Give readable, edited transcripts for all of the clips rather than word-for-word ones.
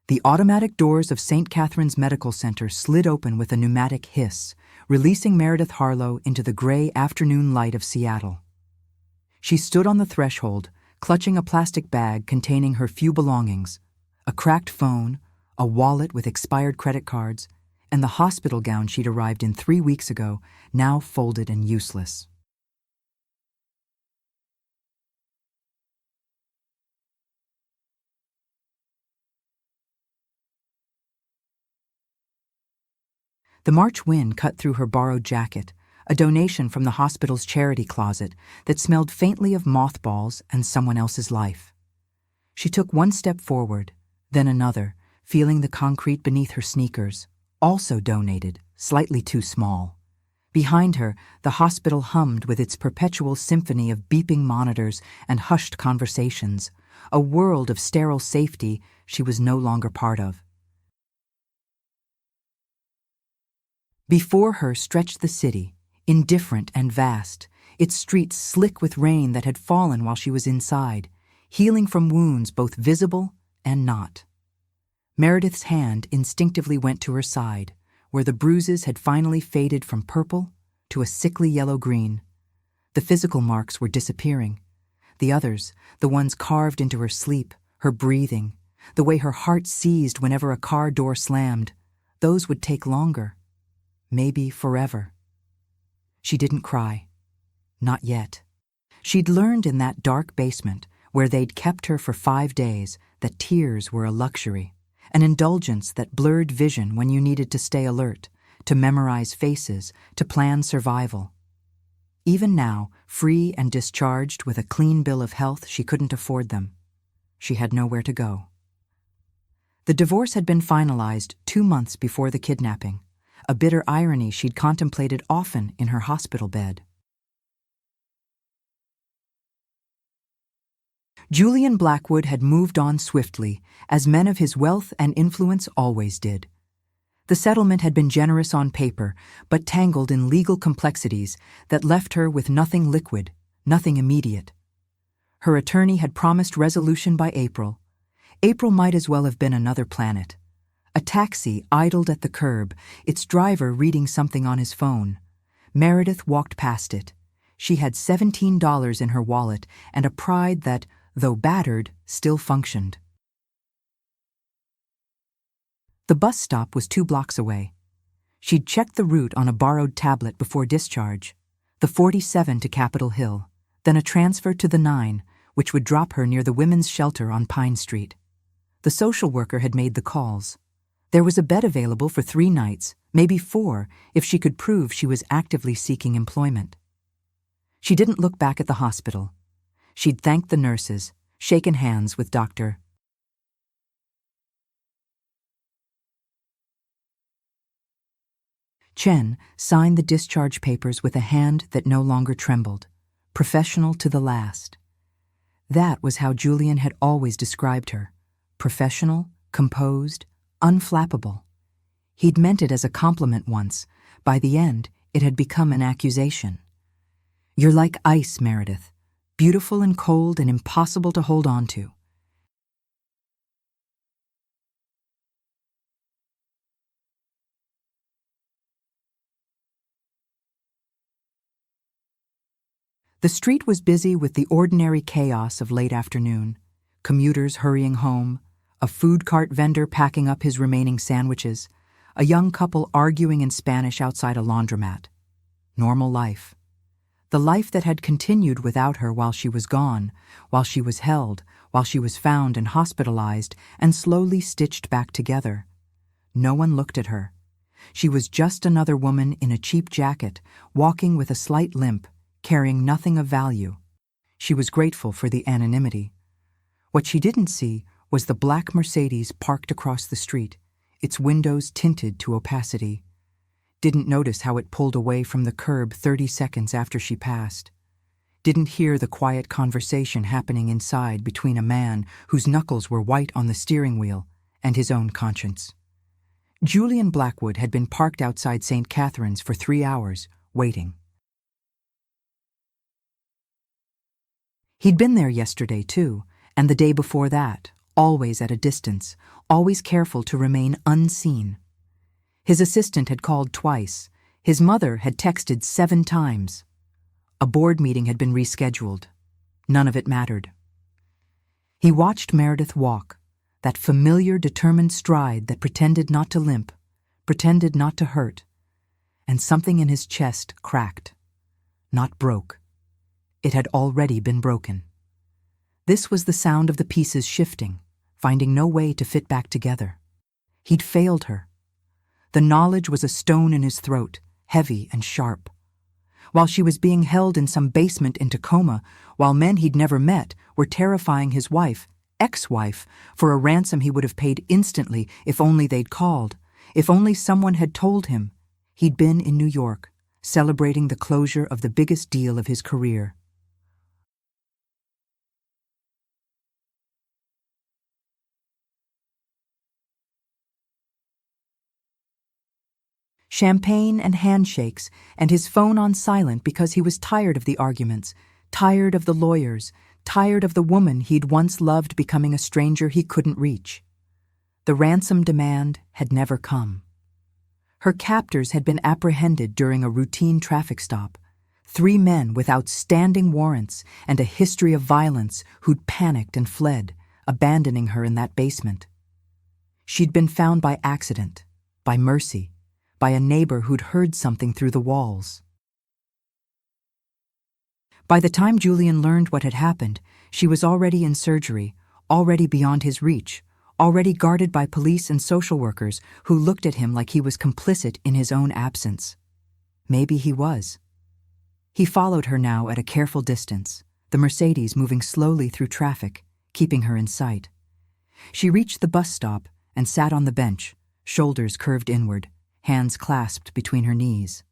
The automatic doors of St. Catherine's Medical Center slid open with a pneumatic hiss, releasing Meredith Harlow into the gray afternoon light of Seattle. She stood on the threshold, clutching a plastic bag containing her few belongings, a cracked phone, a wallet with expired credit cards, and the hospital gown she'd arrived in 3 weeks ago, now folded and useless. The March wind cut through her borrowed jacket, a donation from the hospital's charity closet that smelled faintly of mothballs and someone else's life. She took one step forward, then another, feeling the concrete beneath her sneakers, also donated, slightly too small. Behind her, the hospital hummed with its perpetual symphony of beeping monitors and hushed conversations, a world of sterile safety she was no longer part of. Before her stretched the city, indifferent and vast, its streets slick with rain that had fallen while she was inside, healing from wounds both visible and not. Meredith's hand instinctively went to her side, where the bruises had finally faded from purple to a sickly yellow-green. The physical marks were disappearing. The others, the ones carved into her sleep, her breathing, the way her heart seized whenever a car door slammed, those would take longer. Maybe forever. She didn't cry. Not yet. She'd learned in that dark basement, where they'd kept her for 5 days, that tears were a luxury, an indulgence that blurred vision when you needed to stay alert, to memorize faces, to plan survival. Even now, free and discharged with a clean bill of health, she couldn't afford them. She had nowhere to go. The divorce had been finalized 2 months before the kidnapping, a bitter irony she'd contemplated often in her hospital bed. Julian Blackwood had moved on swiftly, as men of his wealth and influence always did. The settlement had been generous on paper, but tangled in legal complexities that left her with nothing liquid, nothing immediate. Her attorney had promised resolution by April. April might as well have been another planet. A taxi idled at the curb, its driver reading something on his phone. Meredith walked past it. She had $17 in her wallet and a pride that, though battered, still functioned. The bus stop was 2 blocks away. She'd checked the route on a borrowed tablet before discharge, the 47 to Capitol Hill, then a transfer to the 9, which would drop her near the women's shelter on Pine Street. The social worker had made the calls. There was a bed available for 3 nights, maybe 4, if she could prove she was actively seeking employment. She didn't look back at the hospital. She'd thanked the nurses, shaken hands with Dr. Chen signed the discharge papers with a hand that no longer trembled, professional to the last. That was how Julian had always described her, professional, composed, unflappable. He'd meant it as a compliment once. By the end, it had become an accusation. "You're like ice, Meredith, beautiful and cold and impossible to hold on to." The street was busy with the ordinary chaos of late afternoon, commuters hurrying home, a food cart vendor packing up his remaining sandwiches, a young couple arguing in Spanish outside a laundromat. Normal life. The life that had continued without her while she was gone, while she was held, while she was found and hospitalized and slowly stitched back together. No one looked at her. She was just another woman in a cheap jacket, walking with a slight limp, carrying nothing of value. She was grateful for the anonymity. What she didn't see was the black Mercedes parked across the street, its windows tinted to opacity. Didn't notice how it pulled away from the curb 30 seconds after she passed. Didn't hear the quiet conversation happening inside between a man whose knuckles were white on the steering wheel and his own conscience. Julian Blackwood had been parked outside St. Catherine's for 3 hours, waiting. He'd been there yesterday, too, and the day before that, always at a distance, always careful to remain unseen. His assistant had called twice. His mother had texted 7 times. A board meeting had been rescheduled. None of it mattered. He watched Meredith walk, that familiar, determined stride that pretended not to limp, pretended not to hurt, and something in his chest cracked. Not broke. It had already been broken. This was the sound of the pieces shifting, finding no way to fit back together. He'd failed her. The knowledge was a stone in his throat, heavy and sharp. While she was being held in some basement in Tacoma, while men he'd never met were terrifying his wife, ex-wife, for a ransom he would have paid instantly if only they'd called, if only someone had told him. He'd been in New York, celebrating the closure of the biggest deal of his career. Champagne and handshakes, and his phone on silent because he was tired of the arguments, tired of the lawyers, tired of the woman he'd once loved becoming a stranger he couldn't reach. The ransom demand had never come. Her captors had been apprehended during a routine traffic stop. 3 men with outstanding warrants and a history of violence who'd panicked and fled, abandoning her in that basement. She'd been found by accident, by mercy, by a neighbor who'd heard something through the walls. By the time Julian learned what had happened, she was already in surgery, already beyond his reach, already guarded by police and social workers who looked at him like he was complicit in his own absence. Maybe he was. He followed her now at a careful distance, the Mercedes moving slowly through traffic, keeping her in sight. She reached the bus stop and sat on the bench, shoulders curved inward, hands clasped between her knees.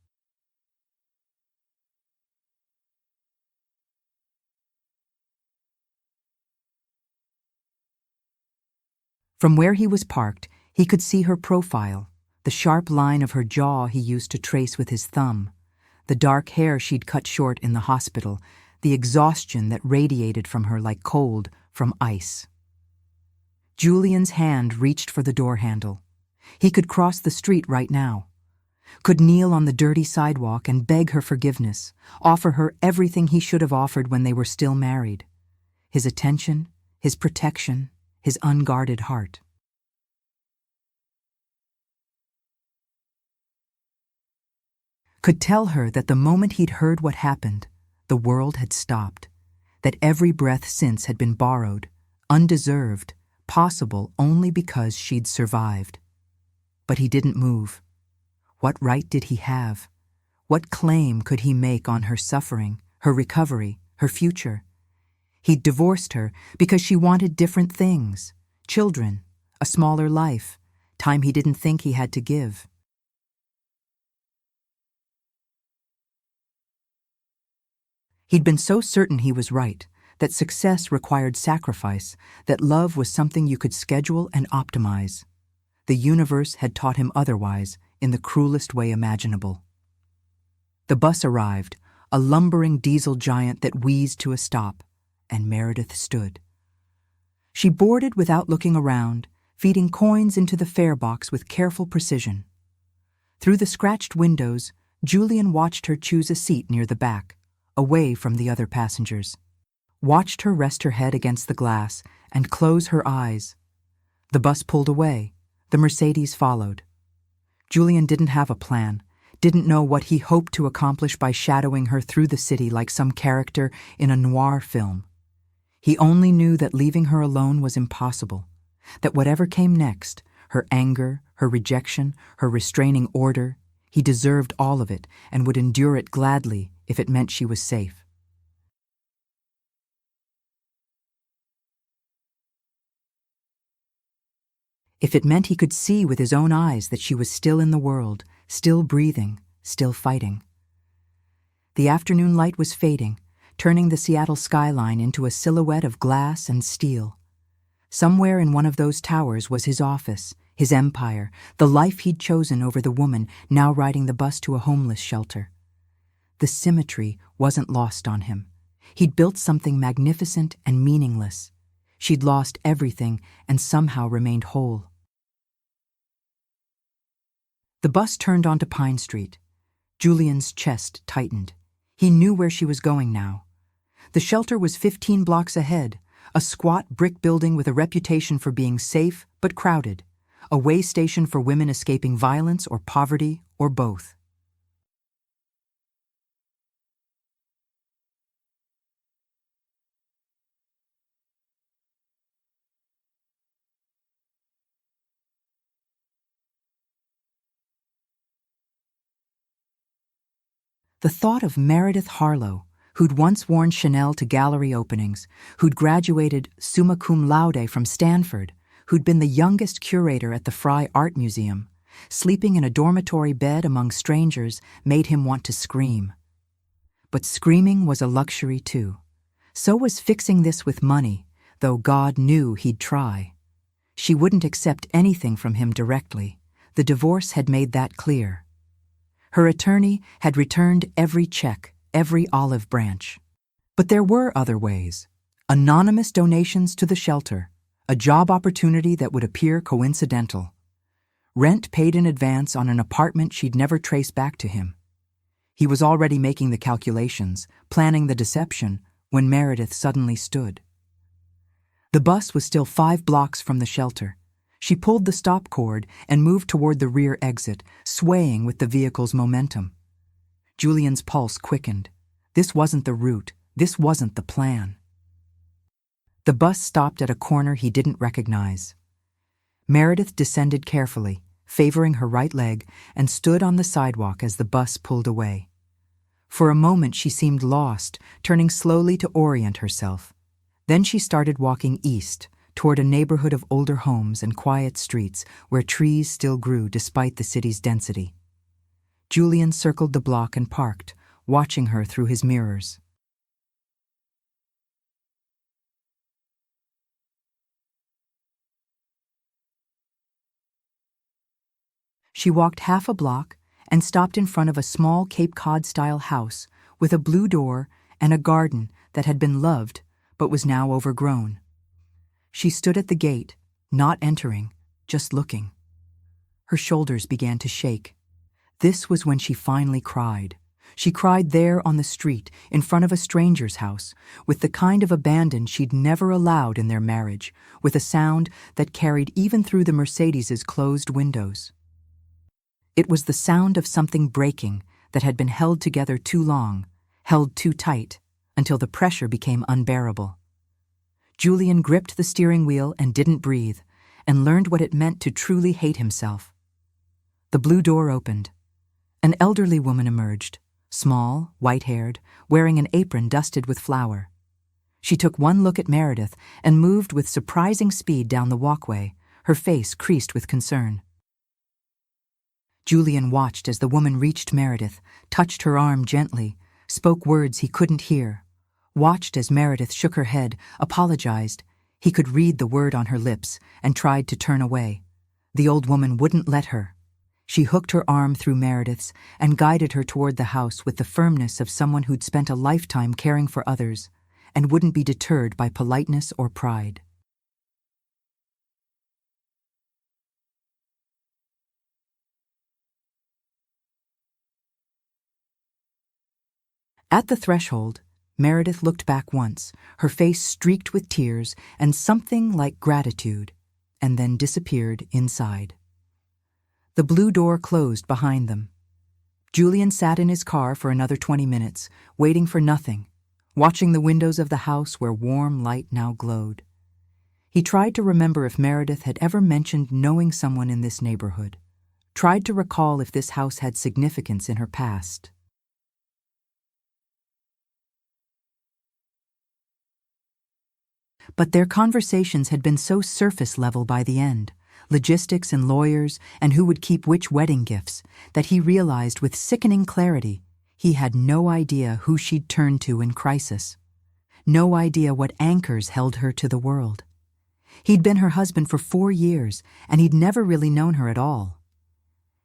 From where he was parked, he could see her profile, the sharp line of her jaw he used to trace with his thumb, the dark hair she'd cut short in the hospital, the exhaustion that radiated from her like cold from ice. Julian's hand reached for the door handle. He could cross the street right now, could kneel on the dirty sidewalk and beg her forgiveness, offer her everything he should have offered when they were still married. His attention, his protection, his unguarded heart. Could tell her that the moment he'd heard what happened, the world had stopped, that every breath since had been borrowed, undeserved, possible only because she'd survived. But he didn't move. What right did he have? What claim could he make on her suffering, her recovery, her future? He'd divorced her because she wanted different things: children, a smaller life, time he didn't think he had to give. He'd been so certain he was right, that success required sacrifice, that love was something you could schedule and optimize. The universe had taught him otherwise, in the cruelest way imaginable. The bus arrived, a lumbering diesel giant that wheezed to a stop, and Meredith stood. She boarded without looking around, feeding coins into the fare box with careful precision. Through the scratched windows, Julian watched her choose a seat near the back, away from the other passengers. Watched her rest her head against the glass and close her eyes. The bus pulled away. The Mercedes followed. Julian didn't have a plan, didn't know what he hoped to accomplish by shadowing her through the city like some character in a noir film. He only knew that leaving her alone was impossible, that whatever came next, her anger, her rejection, her restraining order, he deserved all of it and would endure it gladly if it meant she was safe. If it meant he could see with his own eyes that she was still in the world, still breathing, still fighting. The afternoon light was fading, turning the Seattle skyline into a silhouette of glass and steel. Somewhere in one of those towers was his office, his empire, the life he'd chosen over the woman now riding the bus to a homeless shelter. The symmetry wasn't lost on him. He'd built something magnificent and meaningless. She'd lost everything and somehow remained whole. The bus turned onto Pine Street. Julian's chest tightened. He knew where she was going now. The shelter was 15 blocks ahead, a squat brick building with a reputation for being safe but crowded, a way station for women escaping violence or poverty or both. The thought of Meredith Harlow, who'd once worn Chanel to gallery openings, who'd graduated summa cum laude from Stanford, who'd been the youngest curator at the Frye Art Museum, sleeping in a dormitory bed among strangers, made him want to scream. But screaming was a luxury too. So was fixing this with money, though God knew he'd try. She wouldn't accept anything from him directly. The divorce had made that clear. Her attorney had returned every check, every olive branch. But there were other ways. Anonymous donations to the shelter, a job opportunity that would appear coincidental. Rent paid in advance on an apartment she'd never trace back to him. He was already making the calculations, planning the deception, when Meredith suddenly stood. The bus was still 5 blocks from the shelter. She pulled the stop cord and moved toward the rear exit, swaying with the vehicle's momentum. Julian's pulse quickened. This wasn't the route. This wasn't the plan. The bus stopped at a corner he didn't recognize. Meredith descended carefully, favoring her right leg, and stood on the sidewalk as the bus pulled away. For a moment she seemed lost, turning slowly to orient herself. Then she started walking east, toward a neighborhood of older homes and quiet streets where trees still grew despite the city's density. Julian circled the block and parked, watching her through his mirrors. She walked half a block and stopped in front of a small Cape Cod-style house with a blue door and a garden that had been loved but was now overgrown. She stood at the gate, not entering, just looking. Her shoulders began to shake. This was when she finally cried. She cried there on the street, in front of a stranger's house, with the kind of abandon she'd never allowed in their marriage, with a sound that carried even through the Mercedes's closed windows. It was the sound of something breaking that had been held together too long, held too tight, until the pressure became unbearable. Julian gripped the steering wheel and didn't breathe, and learned what it meant to truly hate himself. The blue door opened. An elderly woman emerged, small, white-haired, wearing an apron dusted with flour. She took one look at Meredith and moved with surprising speed down the walkway, her face creased with concern. Julian watched as the woman reached Meredith, touched her arm gently, spoke words he couldn't hear. Watched as Meredith shook her head, apologized. He could read the word on her lips and tried to turn away. The old woman wouldn't let her. She hooked her arm through Meredith's and guided her toward the house with the firmness of someone who'd spent a lifetime caring for others and wouldn't be deterred by politeness or pride. At the threshold, Meredith looked back once, her face streaked with tears and something like gratitude, and then disappeared inside. The blue door closed behind them. Julian sat in his car for another 20 minutes, waiting for nothing, watching the windows of the house where warm light now glowed. He tried to remember if Meredith had ever mentioned knowing someone in this neighborhood, tried to recall if this house had significance in her past. But their conversations had been so surface level by the end, logistics and lawyers and who would keep which wedding gifts, that he realized with sickening clarity he had no idea who she'd turn to in crisis, no idea what anchors held her to the world. He'd been her husband for 4 years, and he'd never really known her at all.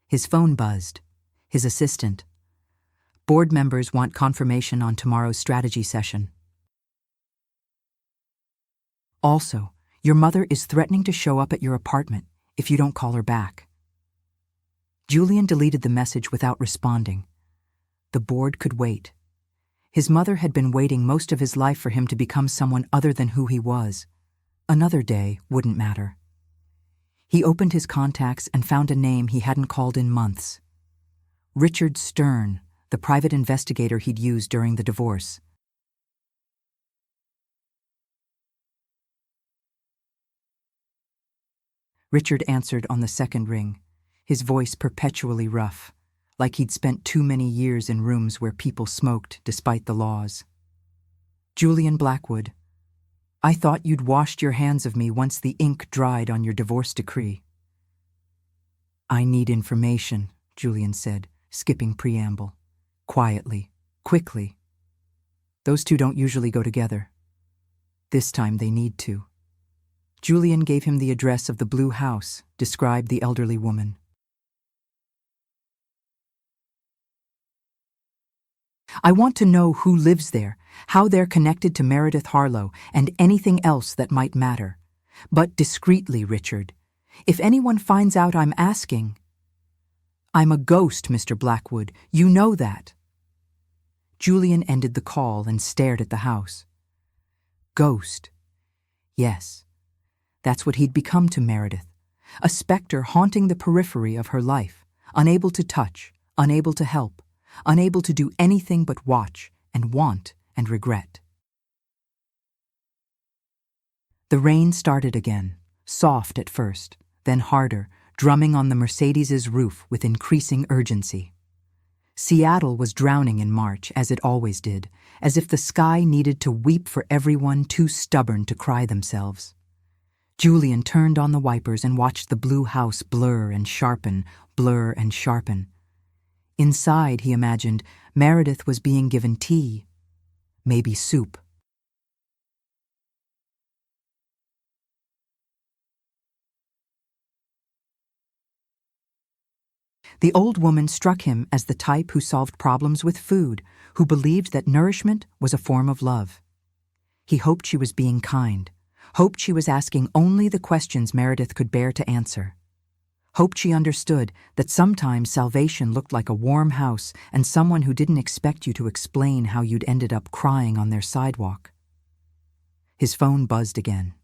His phone buzzed. His assistant. Board members want confirmation on tomorrow's strategy session. Also, your mother is threatening to show up at your apartment if you don't call her back." Julian deleted the message without responding. The board could wait. His mother had been waiting most of his life for him to become someone other than who he was. Another day wouldn't matter. He opened his contacts and found a name he hadn't called in months. Richard Stern, the private investigator he'd used during the divorce. Richard answered on the second ring, his voice perpetually rough, like he'd spent too many years in rooms where people smoked despite the laws. "Julian Blackwood, I thought you'd washed your hands of me once the ink dried on your divorce decree." "I need information," Julian said, skipping preamble. Quietly, quickly. Those two don't usually go together. This time they need to. Julian gave him the address of the blue house, described the elderly woman. "I want to know who lives there, how they're connected to Meredith Harlow, and anything else that might matter. But discreetly, Richard. If anyone finds out I'm asking—" "I'm a ghost, Mr. Blackwood. You know that." Julian ended the call and stared at the house. Ghost. Yes. That's what he'd become to Meredith. A specter haunting the periphery of her life, unable to touch, unable to help, unable to do anything but watch and want and regret. The rain started again, soft at first, then harder, drumming on the Mercedes's roof with increasing urgency. Seattle was drowning in March, as it always did, as if the sky needed to weep for everyone too stubborn to cry themselves. Julian turned on the wipers and watched the blue house blur and sharpen, blur and sharpen. Inside, he imagined, Meredith was being given tea, maybe soup. The old woman struck him as the type who solved problems with food, who believed that nourishment was a form of love. He hoped she was being kind, hoped she was asking only the questions Meredith could bear to answer. Hoped she understood that sometimes salvation looked like a warm house and someone who didn't expect you to explain how you'd ended up crying on their sidewalk. His phone buzzed again.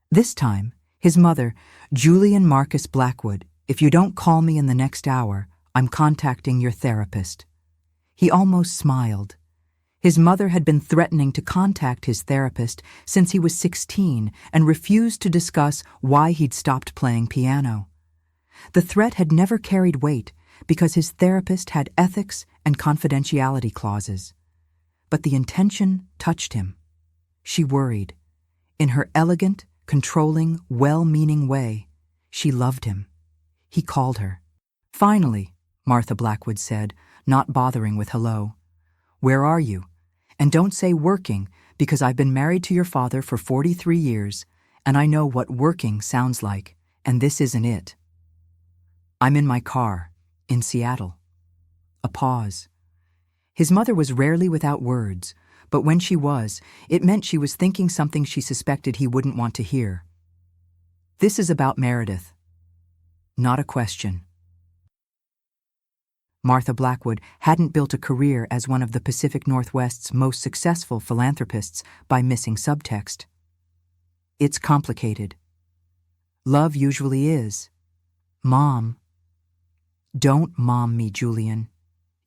This time, his mother, "Julian Marcus Blackwood, if you don't call me in the next hour, I'm contacting your therapist." He almost smiled. His mother had been threatening to contact his therapist since he was 16 and refused to discuss why he'd stopped playing piano. The threat had never carried weight because his therapist had ethics and confidentiality clauses. But the intention touched him. She worried. In her elegant, controlling, well-meaning way, she loved him. He called her. "Finally," Martha Blackwood said, not bothering with hello. "Where are you? And don't say working, because I've been married to your father for 43 years, and I know what working sounds like, and this isn't it." "I'm in my car, in Seattle." A pause. His mother was rarely without words, but when she was, it meant she was thinking something she suspected he wouldn't want to hear. "This is about Meredith." Not a question. Martha Blackwood hadn't built a career as one of the Pacific Northwest's most successful philanthropists by missing subtext. It's complicated. Love usually is. Mom. Don't mom me, Julian.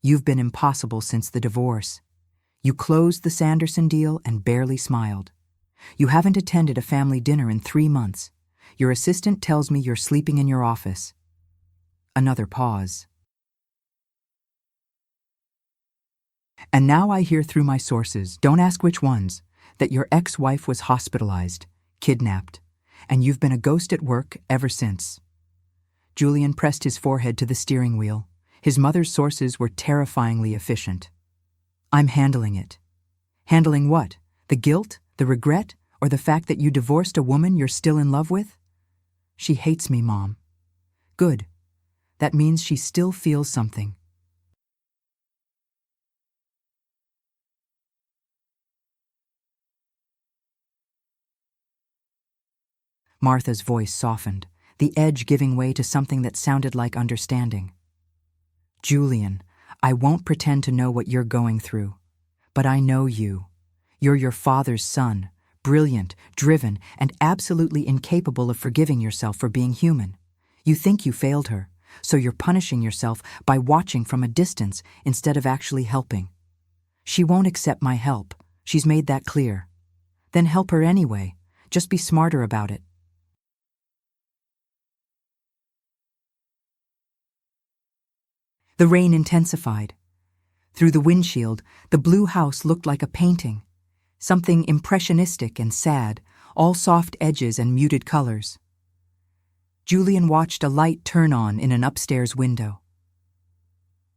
You've been impossible since the divorce. You closed the Sanderson deal and barely smiled. You haven't attended a family dinner in 3 months. Your assistant tells me you're sleeping in your office. Another pause. And now I hear through my sources, don't ask which ones, that your ex-wife was hospitalized, kidnapped, and you've been a ghost at work ever since. Julian pressed his forehead to the steering wheel. His mother's sources were terrifyingly efficient. "I'm handling it." Handling what? The guilt, the regret, or the fact that you divorced a woman you're still in love with? "She hates me, Mom." "Good. That means she still feels something. Martha's voice softened, the edge giving way to something that sounded like understanding. Julian, I won't pretend to know what you're going through, but I know you. You're your father's son, brilliant, driven, and absolutely incapable of forgiving yourself for being human. You think you failed her, so you're punishing yourself by watching from a distance instead of actually helping. She won't accept my help. She's made that clear. Then help her anyway. Just be smarter about it. The rain intensified. Through the windshield, the blue house looked like a painting, something impressionistic and sad, all soft edges and muted colors. Julian watched a light turn on in an upstairs window.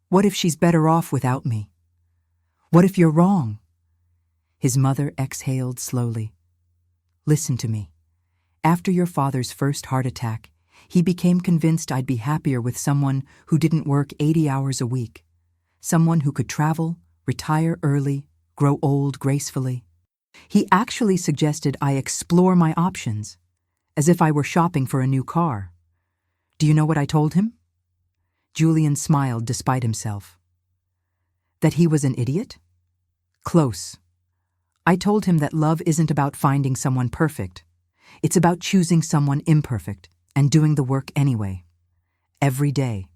What if she's better off without me? What if you're wrong? His mother exhaled slowly. Listen to me. After your father's first heart attack, he became convinced I'd be happier with someone who didn't work 80 hours a week, someone who could travel, retire early, grow old gracefully. He actually suggested I explore my options, as if I were shopping for a new car. Do you know what I told him? Julian smiled despite himself. That he was an idiot? Close. I told him that love isn't about finding someone perfect. It's about choosing someone imperfect and doing the work anyway. Every day.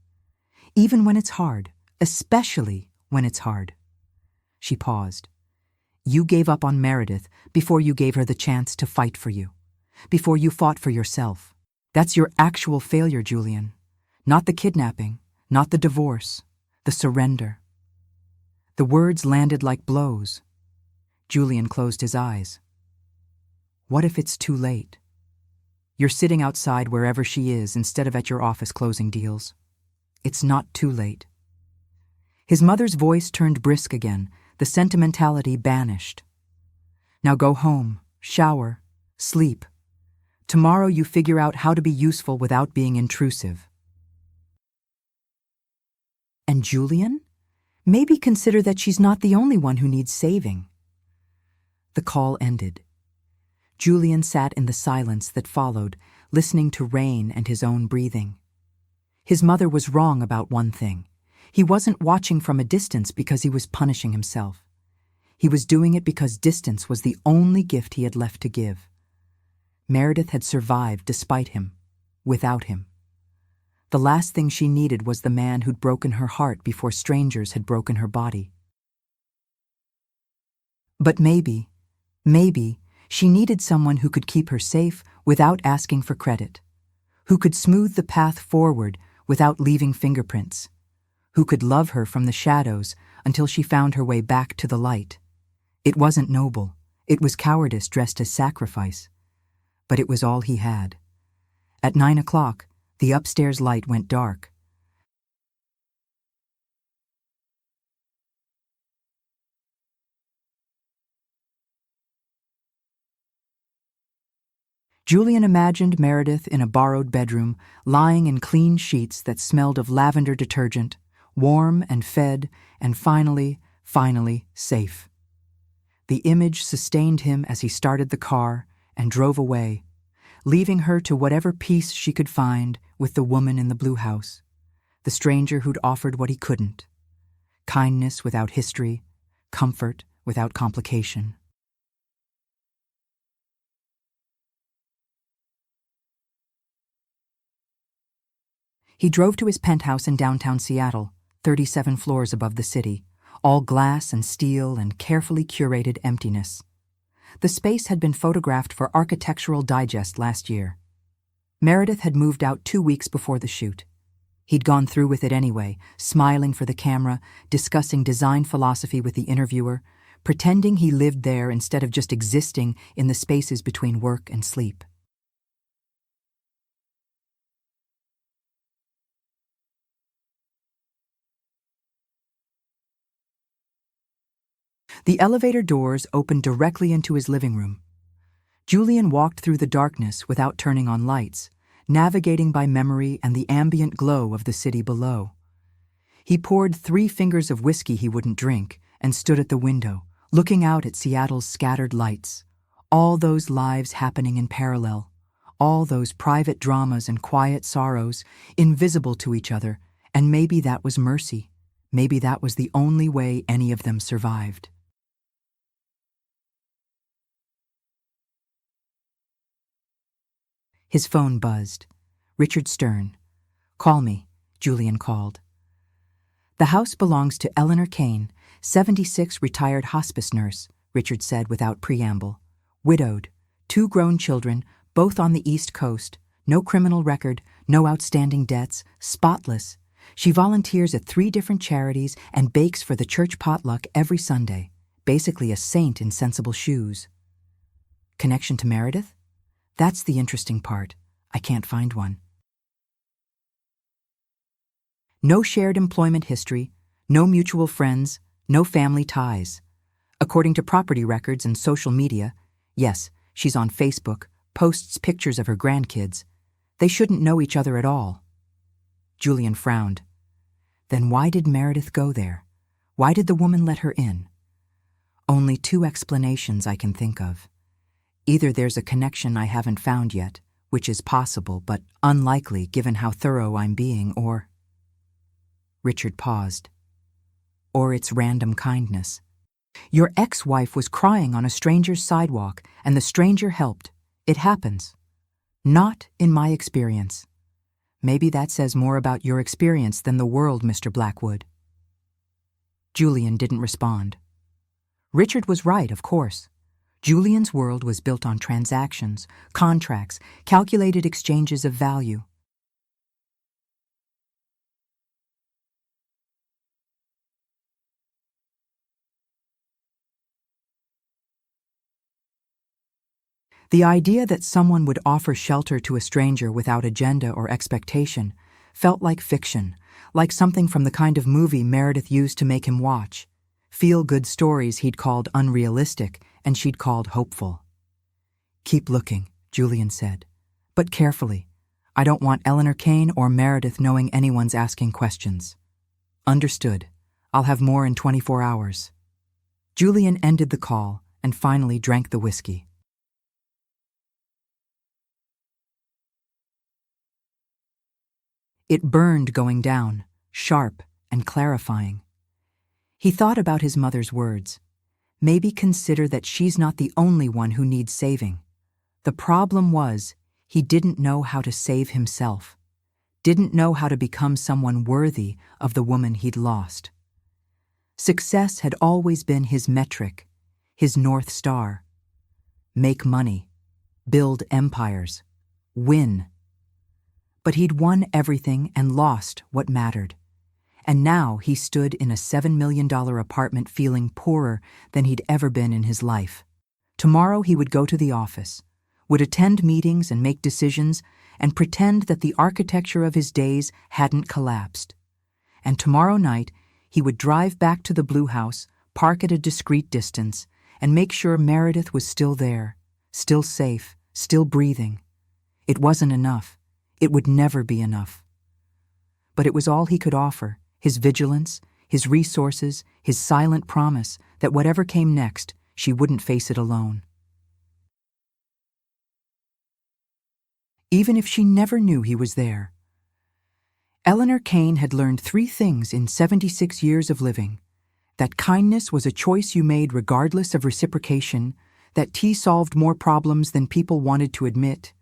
Even when it's hard, especially when it's hard. She paused. You gave up on Meredith before you gave her the chance to fight for you, before you fought for yourself. That's your actual failure, Julian. Not the kidnapping, not the divorce, the surrender. The words landed like blows. Julian closed his eyes. What if it's too late? You're sitting outside wherever she is instead of at your office closing deals. It's not too late. His mother's voice turned brisk again, the sentimentality banished. Now go home, shower, sleep. Tomorrow you figure out how to be useful without being intrusive. And Julian? Maybe consider that she's not the only one who needs saving. The call ended. Julian sat in the silence that followed, listening to rain and his own breathing. His mother was wrong about one thing. He wasn't watching from a distance because he was punishing himself. He was doing it because distance was the only gift he had left to give. Meredith had survived despite him, without him. The last thing she needed was the man who'd broken her heart before strangers had broken her body. But maybe, she needed someone who could keep her safe without asking for credit, who could smooth the path forward without leaving fingerprints, who could love her from the shadows until she found her way back to the light. It wasn't noble. It was cowardice dressed as sacrifice. But it was all he had. At 9 o'clock, the upstairs light went dark. Julian imagined Meredith in a borrowed bedroom, lying in clean sheets that smelled of lavender detergent, warm and fed, and finally, safe. The image sustained him as he started the car and drove away, leaving her to whatever peace she could find with the woman in the blue house, the stranger who'd offered what he couldn't. Kindness without history, comfort without complication. He drove to his penthouse in downtown Seattle, 37 floors above the city, all glass and steel and carefully curated emptiness. The space had been photographed for Architectural Digest last year. Meredith had moved out 2 weeks before the shoot. He'd gone through with it anyway, smiling for the camera, discussing design philosophy with the interviewer, pretending he lived there instead of just existing in the spaces between work and sleep. The elevator doors opened directly into his living room. Julian walked through the darkness without turning on lights, navigating by memory and the ambient glow of the city below. He poured 3 fingers of whiskey he wouldn't drink and stood at the window, looking out at Seattle's scattered lights. All those lives happening in parallel, all those private dramas and quiet sorrows, invisible to each other, and maybe that was mercy. Maybe that was the only way any of them survived. His phone buzzed. Richard Stern. "Call me," Julian called. "The house belongs to Eleanor Kane, 76, retired hospice nurse," Richard said without preamble. "Widowed, 2 grown children, both on the East Coast, no criminal record, no outstanding debts, spotless. She volunteers at 3 different charities and bakes for the church potluck every Sunday. Basically a saint in sensible shoes." Connection to Meredith? That's the interesting part. I can't find one. No shared employment history, no mutual friends, no family ties. According to property records and social media, yes, she's on Facebook, posts pictures of her grandkids. They shouldn't know each other at all. Julian frowned. Then why did Meredith go there? Why did the woman let her in? Only 2 explanations I can think of. Either there's a connection I haven't found yet, which is possible but unlikely given how thorough I'm being, or... Richard paused. Or it's random kindness. Your ex-wife was crying on a stranger's sidewalk, and the stranger helped. It happens. Not in my experience. Maybe that says more about your experience than the world, Mr. Blackwood. Julian didn't respond. Richard was right, of course. Julian's world was built on transactions, contracts, calculated exchanges of value. The idea that someone would offer shelter to a stranger without agenda or expectation felt like fiction, like something from the kind of movie Meredith used to make him watch. Feel-good stories he'd called unrealistic and she'd called hopeful. "Keep looking," Julian said. "But carefully. I don't want Eleanor Kane or Meredith knowing anyone's asking questions." "Understood. I'll have more in 24 hours." Julian ended the call and finally drank the whiskey. It burned going down, sharp and clarifying. He thought about his mother's words. Maybe consider that she's not the only one who needs saving. The problem was, he didn't know how to save himself. Didn't know how to become someone worthy of the woman he'd lost. Success had always been his metric, his North Star. Make money, build empires, win. But he'd won everything and lost what mattered. And now he stood in a $7 million apartment feeling poorer than he'd ever been in his life. Tomorrow he would go to the office, would attend meetings and make decisions, and pretend that the architecture of his days hadn't collapsed. And tomorrow night he would drive back to the Blue House, park at a discreet distance, and make sure Meredith was still there, still safe, still breathing. It wasn't enough. It would never be enough. But it was all he could offer, his vigilance, his resources, his silent promise that whatever came next, she wouldn't face it alone. Even if she never knew he was there. Eleanor Kane had learned 3 things in 76 years of living: that kindness was a choice you made regardless of reciprocation, that tea solved more problems than people wanted to admit,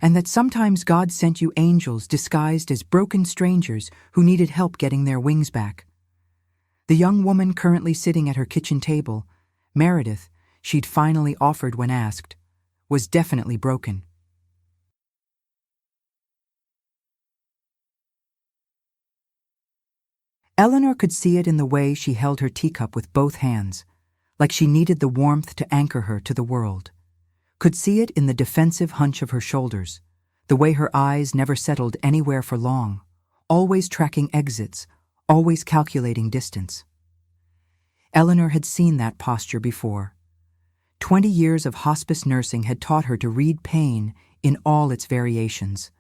and that sometimes God sent you angels disguised as broken strangers who needed help getting their wings back. The young woman currently sitting at her kitchen table, Meredith, she'd finally offered when asked, was definitely broken. Eleanor could see it in the way she held her teacup with both hands, like she needed the warmth to anchor her to the world. Could see it in the defensive hunch of her shoulders, the way her eyes never settled anywhere for long, always tracking exits, always calculating distance. Eleanor had seen that posture before. 20 years of hospice nursing had taught her to read pain in all its variations.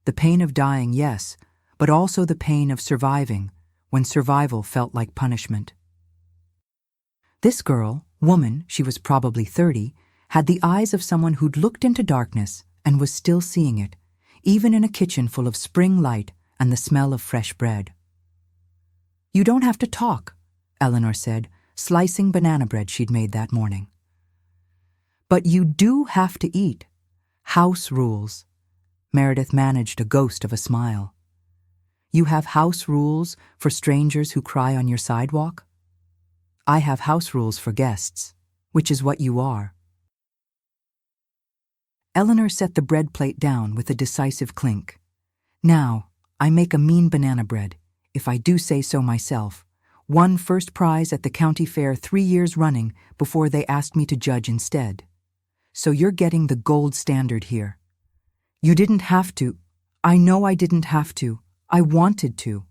The pain of dying, yes, but also the pain of surviving, when survival felt like punishment. This girl, woman, she was probably 30, had the eyes of someone who'd looked into darkness and was still seeing it, even in a kitchen full of spring light and the smell of fresh bread. "You don't have to talk," Eleanor said, slicing banana bread she'd made that morning. "But you do have to eat. House rules." Meredith managed a ghost of a smile. "You have house rules for strangers who cry on your sidewalk? I have house rules for guests, which is what you are." Eleanor set the bread plate down with a decisive clink. "Now, I make a mean banana bread, if I do say so myself. Won first prize at the county fair 3 years running before they asked me to judge instead. So you're getting the gold standard here. You didn't have to. I know I didn't have to. I wanted to."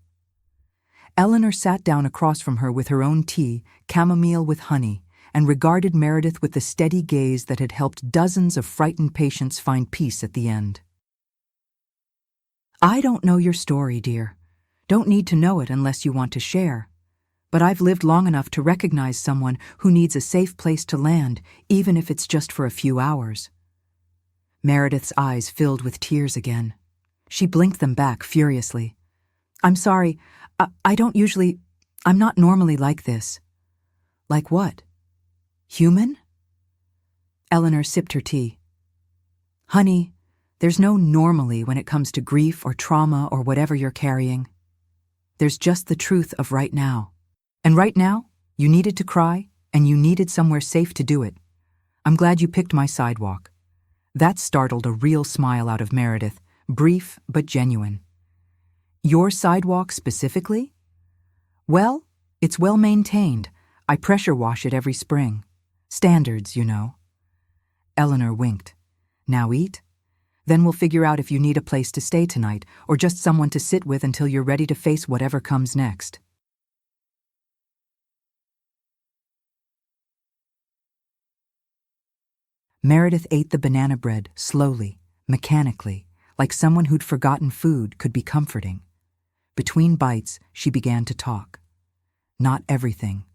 Eleanor sat down across from her with her own tea, chamomile with honey, and regarded Meredith with the steady gaze that had helped dozens of frightened patients find peace at the end. "I don't know your story, dear. Don't need to know it unless you want to share. But I've lived long enough to recognize someone who needs a safe place to land, even if it's just for a few hours." Meredith's eyes filled with tears again. She blinked them back furiously. "I'm sorry. I'm not normally like this." "Like what? Human?" Eleanor sipped her tea. "Honey, there's no normally when it comes to grief or trauma or whatever you're carrying. There's just the truth of right now. And right now, you needed to cry, and you needed somewhere safe to do it. I'm glad you picked my sidewalk." That startled a real smile out of Meredith, brief but genuine. "Your sidewalk specifically?" "Well, it's well maintained. I pressure wash it every spring. Standards, you know." Eleanor winked. "Now eat? Then we'll figure out if you need a place to stay tonight or just someone to sit with until you're ready to face whatever comes next." Meredith ate the banana bread slowly, mechanically, like someone who'd forgotten food could be comforting. Between bites, she began to talk. Not everything.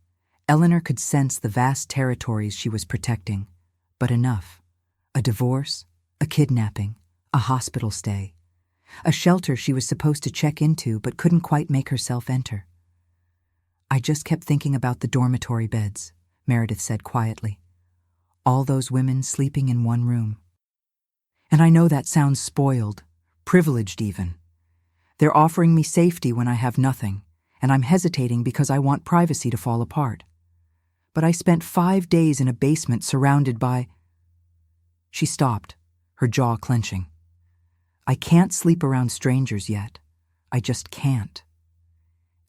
Eleanor could sense the vast territories she was protecting, but enough. A divorce, a kidnapping, a hospital stay, a shelter she was supposed to check into but couldn't quite make herself enter. "I just kept thinking about the dormitory beds," Meredith said quietly. "All those women sleeping in one room. And I know that sounds spoiled, privileged even. They're offering me safety when I have nothing, and I'm hesitating because I want privacy to fall apart. But I spent 5 days in a basement surrounded by—" She stopped, her jaw clenching. "I can't sleep around strangers yet. I just can't."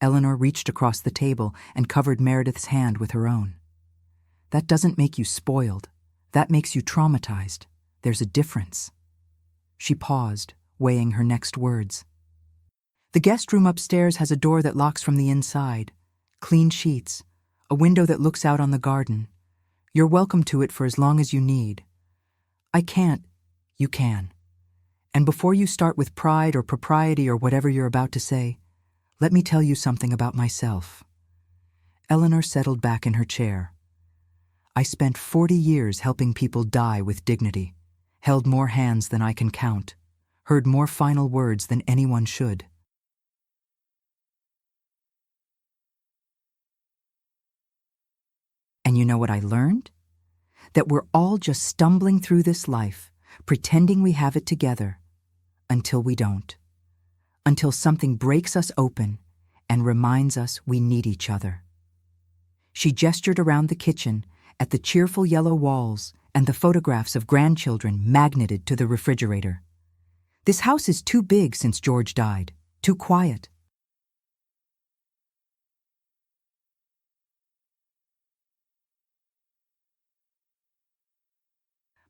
Eleanor reached across the table and covered Meredith's hand with her own. "That doesn't make you spoiled. That makes you traumatized. There's a difference." She paused, weighing her next words. "The guest room upstairs has a door that locks from the inside. Clean sheets. A window that looks out on the garden. You're welcome to it for as long as you need. I can't. You can. And before you start with pride or propriety or whatever you're about to say, let me tell you something about myself." Eleanor settled back in her chair. "I spent 40 years helping people die with dignity, held more hands than I can count, heard more final words than anyone should. And you know what I learned? That we're all just stumbling through this life, pretending we have it together, until we don't. Until something breaks us open and reminds us we need each other." She gestured around the kitchen at the cheerful yellow walls and the photographs of grandchildren magneted to the refrigerator. "This house is too big since George died, too quiet."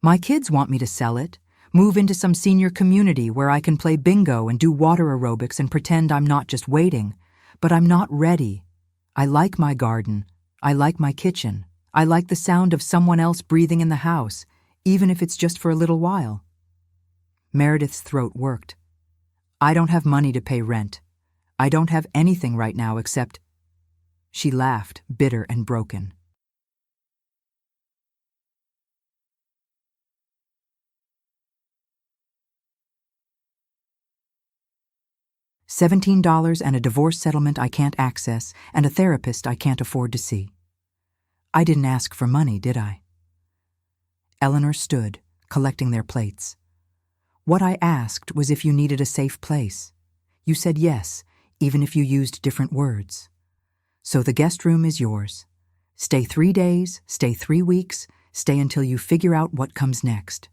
"My kids want me to sell it, move into some senior community where I can play bingo and do water aerobics and pretend I'm not just waiting, but I'm not ready. I like my garden. I like my kitchen. I like the sound of someone else breathing in the house, even if it's just for a little while." Meredith's throat worked. I don't have money to pay rent. I don't have anything right now except—" She laughed, bitter and broken. $17 and a divorce settlement I can't access and a therapist I can't afford to see. I didn't ask for money, did I? Eleanor stood, collecting their plates. What I asked was if you needed a safe place. You said yes, even if you used different words. So the guest room is yours. Stay 3 days, stay 3 weeks, stay until you figure out what comes next.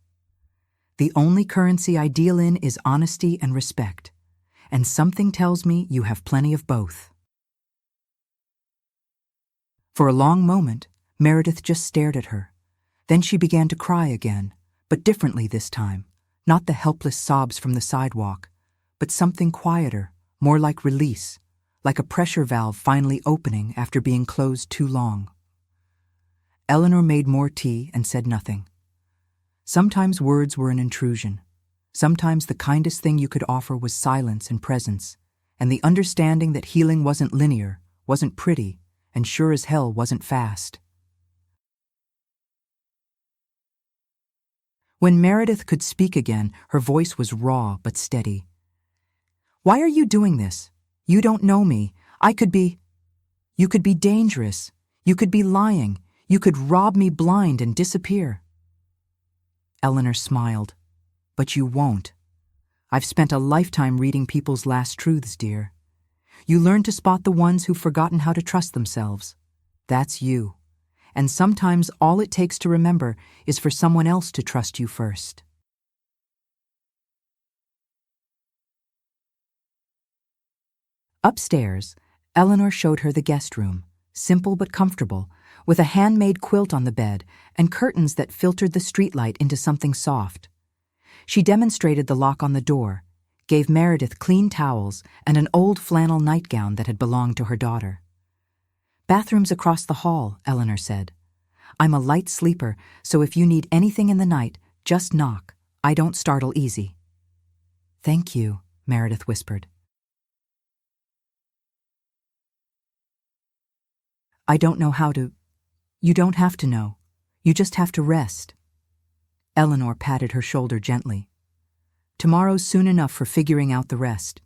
The only currency I deal in is honesty and respect, and something tells me you have plenty of both. For a long moment, Meredith just stared at her. Then she began to cry again, but differently this time, not the helpless sobs from the sidewalk, but something quieter, more like release, like a pressure valve finally opening after being closed too long. Eleanor made more tea and said nothing. Sometimes words were an intrusion. Sometimes the kindest thing you could offer was silence and presence, and the understanding that healing wasn't linear, wasn't pretty, and sure as hell wasn't fast. When Meredith could speak again, her voice was raw but steady. "Why are you doing this? You don't know me. You could be dangerous. You could be lying. You could rob me blind and disappear." Eleanor smiled. "But you won't. I've spent a lifetime reading people's last truths, dear. You learn to spot the ones who've forgotten how to trust themselves. That's you. And sometimes all it takes to remember is for someone else to trust you first." Upstairs, Eleanor showed her the guest room, simple but comfortable, with a handmade quilt on the bed and curtains that filtered the streetlight into something soft. She demonstrated the lock on the door, gave Meredith clean towels and an old flannel nightgown that had belonged to her daughter. "Bathroom's across the hall," Eleanor said. "I'm a light sleeper, so if you need anything in the night, just knock. I don't startle easy." "Thank you," Meredith whispered. "I don't know how to—" "You don't have to know. You just have to rest." Eleanor patted her shoulder gently. "Tomorrow's soon enough for figuring out the rest."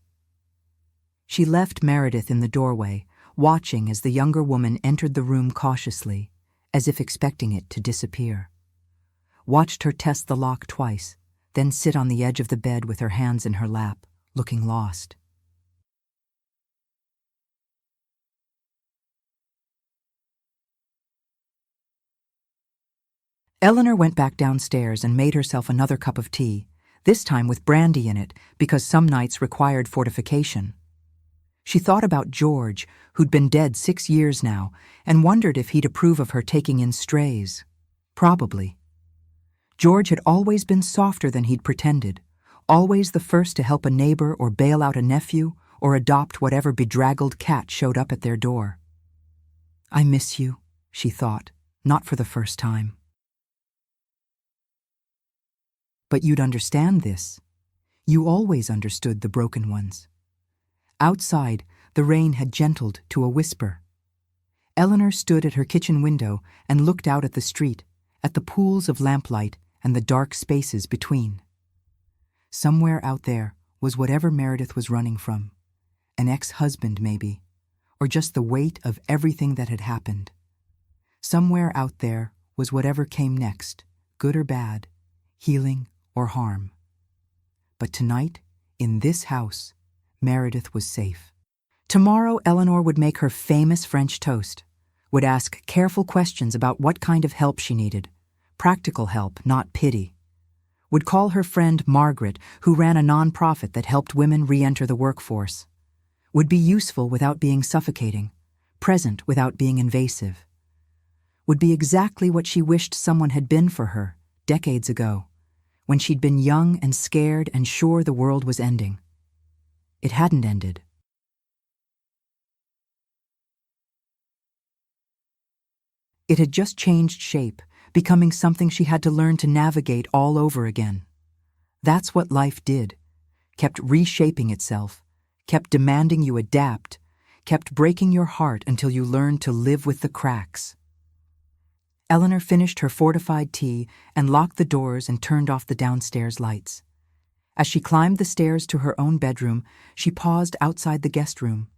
She left Meredith in the doorway, watching as the younger woman entered the room cautiously, as if expecting it to disappear. Watched her test the lock twice, then sit on the edge of the bed with her hands in her lap, looking lost. Eleanor went back downstairs and made herself another cup of tea, this time with brandy in it because some nights required fortification. She thought about George, who'd been dead 6 years now, and wondered if he'd approve of her taking in strays. Probably. George had always been softer than he'd pretended, always the first to help a neighbor or bail out a nephew or adopt whatever bedraggled cat showed up at their door. "I miss you," she thought, not for the first time. "But you'd understand this. You always understood the broken ones." Outside, the rain had gentled to a whisper. Eleanor stood at her kitchen window and looked out at the street, at the pools of lamplight and the dark spaces between. Somewhere out there was whatever Meredith was running from. An ex-husband, maybe, or just the weight of everything that had happened. Somewhere out there was whatever came next, good or bad, healing or harm. But tonight, in this house, Meredith was safe. Tomorrow, Eleanor would make her famous French toast, would ask careful questions about what kind of help she needed, practical help, not pity. Would call her friend Margaret, who ran a nonprofit that helped women re-enter the workforce. Would be useful without being suffocating, present without being invasive. Would be exactly what she wished someone had been for her, decades ago, when she'd been young and scared and sure the world was ending. It hadn't ended. It had just changed shape, becoming something she had to learn to navigate all over again. That's what life did. kept reshaping itself, kept demanding you adapt, kept breaking your heart until you learned to live with the cracks. Eleanor finished her fortified tea and locked the doors and turned off the downstairs lights. As she climbed the stairs to her own bedroom, she paused outside the guest room.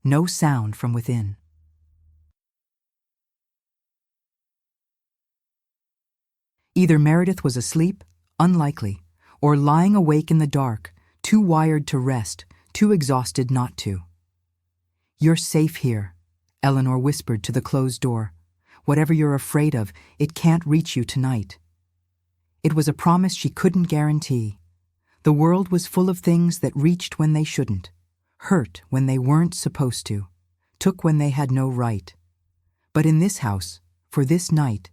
No sound from within. Either Meredith was asleep, unlikely, or lying awake in the dark, too wired to rest, too exhausted not to. "You're safe here," Eleanor whispered to the closed door. "Whatever you're afraid of, it can't reach you tonight." It was a promise she couldn't guarantee. The world was full of things that reached when they shouldn't, hurt when they weren't supposed to, took when they had no right. But in this house, for this night,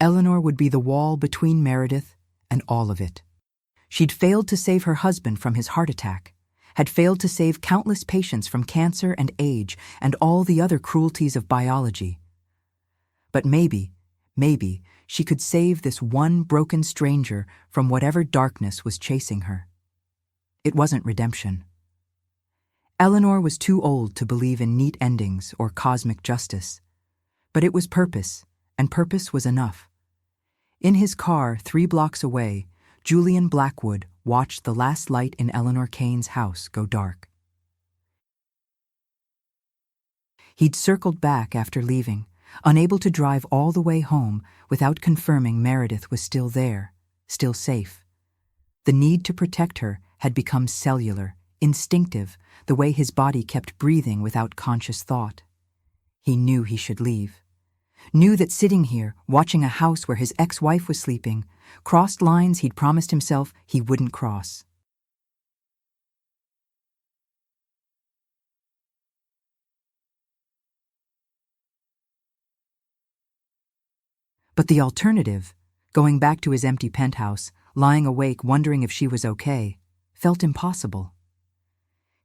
Eleanor would be the wall between Meredith and all of it. She'd failed to save her husband from his heart attack, had failed to save countless patients from cancer and age and all the other cruelties of biology. But maybe she could save this one broken stranger from whatever darkness was chasing her. It wasn't redemption. Eleanor was too old to believe in neat endings or cosmic justice. But it was purpose, and purpose was enough. In his car 3 blocks away, Julian Blackwood watched the last light in Eleanor Kane's house go dark. He'd circled back after leaving, unable to drive all the way home without confirming Meredith was still there, still safe. The need to protect her had become cellular, instinctive, the way his body kept breathing without conscious thought. He knew he should leave. Knew that sitting here, watching a house where his ex-wife was sleeping, crossed lines he'd promised himself he wouldn't cross. But the alternative, going back to his empty penthouse, lying awake wondering if she was okay, felt impossible.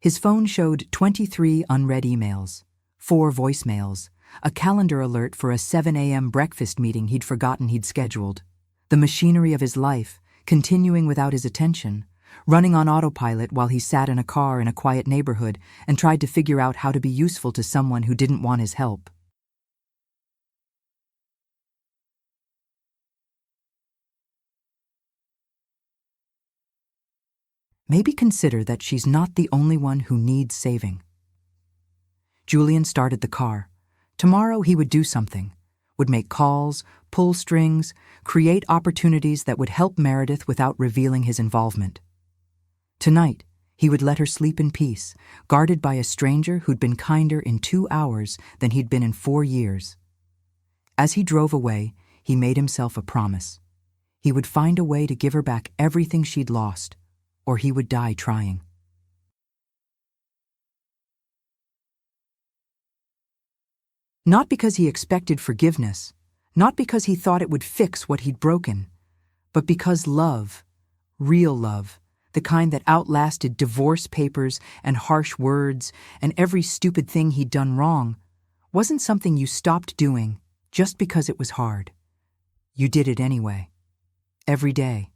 His phone showed 23 unread emails, 4 voicemails, a calendar alert for a 7 a.m. breakfast meeting he'd forgotten he'd scheduled. The machinery of his life, continuing without his attention, running on autopilot while he sat in a car in a quiet neighborhood and tried to figure out how to be useful to someone who didn't want his help. Maybe consider that she's not the only one who needs saving. Julian started the car. Tomorrow he would do something, would make calls, pull strings, create opportunities that would help Meredith without revealing his involvement. Tonight, he would let her sleep in peace, guarded by a stranger who'd been kinder in 2 hours than he'd been in 4 years. As he drove away, he made himself a promise. He would find a way to give her back everything she'd lost, or he would die trying. Not because he expected forgiveness, not because he thought it would fix what he'd broken, but because love, real love, the kind that outlasted divorce papers and harsh words and every stupid thing he'd done wrong, wasn't something you stopped doing just because it was hard. You did it anyway. Every day.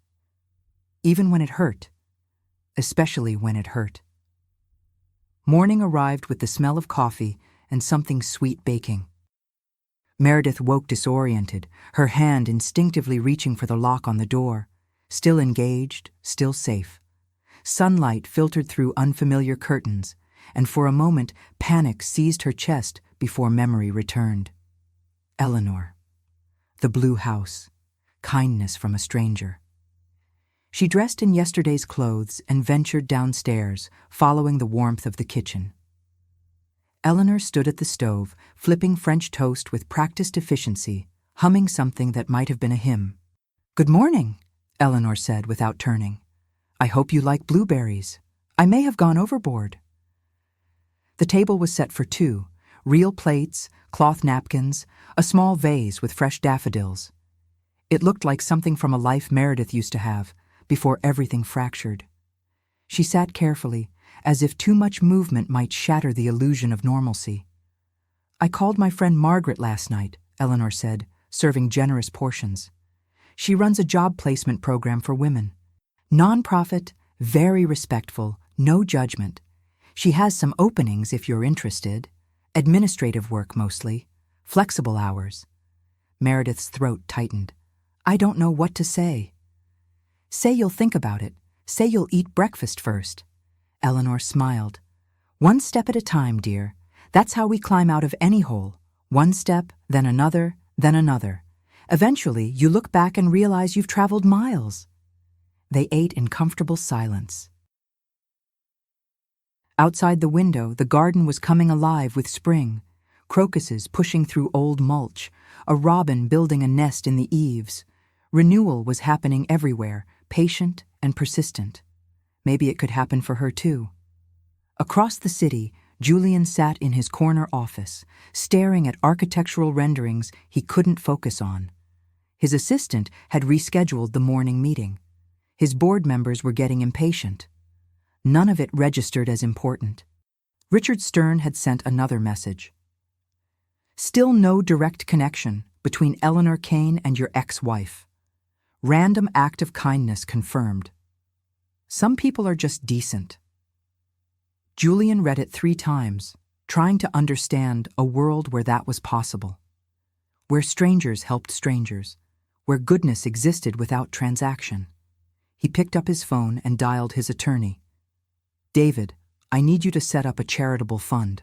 Even when it hurt. Especially when it hurt. Morning arrived with the smell of coffee and something sweet baking. Meredith woke disoriented, her hand instinctively reaching for the lock on the door. Still engaged, still safe. Sunlight filtered through unfamiliar curtains, and for a moment panic seized her chest before memory returned. Eleanor. The blue house. Kindness from a stranger. She dressed in yesterday's clothes and ventured downstairs, following the warmth of the kitchen. Eleanor stood at the stove, flipping French toast with practiced efficiency, humming something that might have been a hymn. "Good morning," Eleanor said without turning. "I hope you like blueberries. I may have gone overboard." The table was set for 2, real plates, cloth napkins, a small vase with fresh daffodils. It looked like something from a life Meredith used to have, before everything fractured. She sat carefully, as if too much movement might shatter the illusion of normalcy. "I called my friend Margaret last night," Eleanor said, serving generous portions. "She runs a job placement program for women. Non-profit, Very respectful, no judgment. She has some openings if you're interested. Administrative work mostly. Flexible hours. Meredith's throat tightened. I don't know what to say. Say you'll think about it. Say you'll eat breakfast first. Eleanor smiled. One step at a time, dear. That's how we climb out of any hole. One step, then another, then another. Eventually, you look back and realize you've traveled miles. They ate in comfortable silence. Outside the window, the garden was coming alive with spring. Crocuses pushing through old mulch, a robin building a nest in the eaves. Renewal was happening everywhere, patient and persistent. Maybe it could happen for her too. Across the city, Julian sat in his corner office, staring at architectural renderings he couldn't focus on. His assistant had rescheduled the morning meeting. His board members were getting impatient. None of it registered as important. Richard Stern had sent another message. Still no direct connection between Eleanor Kane and your ex-wife. Random act of kindness confirmed. Some people are just decent. Julian read it 3 times, trying to understand a world where that was possible. Where strangers helped strangers. Where goodness existed without transaction. He picked up his phone and dialed his attorney. David, I need you to set up a charitable fund.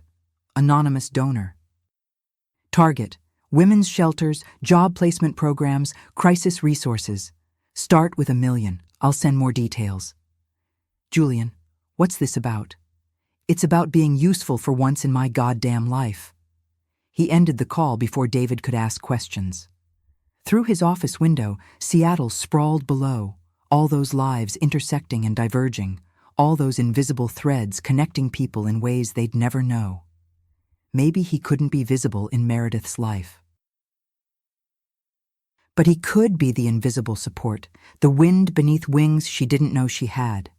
Anonymous donor. Target, women's shelters, job placement programs, crisis resources. Start with $1 million. I'll send more details. Julian, what's this about? It's about being useful for once in my goddamn life. He ended the call before David could ask questions. Through his office window, Seattle sprawled below, all those lives intersecting and diverging, all those invisible threads connecting people in ways they'd never know. Maybe he couldn't be visible in Meredith's life. But he could be the invisible support, the wind beneath wings she didn't know she had.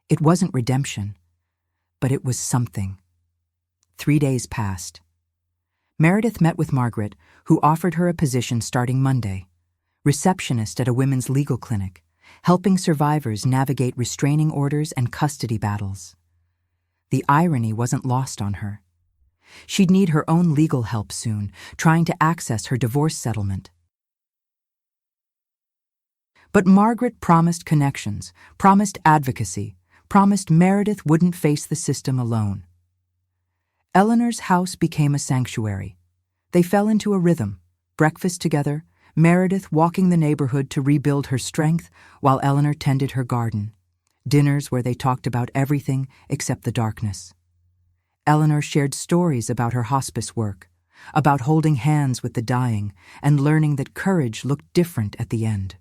It wasn't redemption, but it was something. 3 days passed. Meredith met with Margaret, who offered her a position starting Monday, receptionist at a women's legal clinic, helping survivors navigate restraining orders and custody battles. The irony wasn't lost on her. She'd need her own legal help soon, trying to access her divorce settlement. But Margaret promised connections, promised advocacy, promised Meredith wouldn't face the system alone. Eleanor's house became a sanctuary. They fell into a rhythm, breakfast together, Meredith walking the neighborhood to rebuild her strength while Eleanor tended her garden. Dinners where they talked about everything except the darkness. Eleanor shared stories about her hospice work, about holding hands with the dying and learning that courage looked different at the end.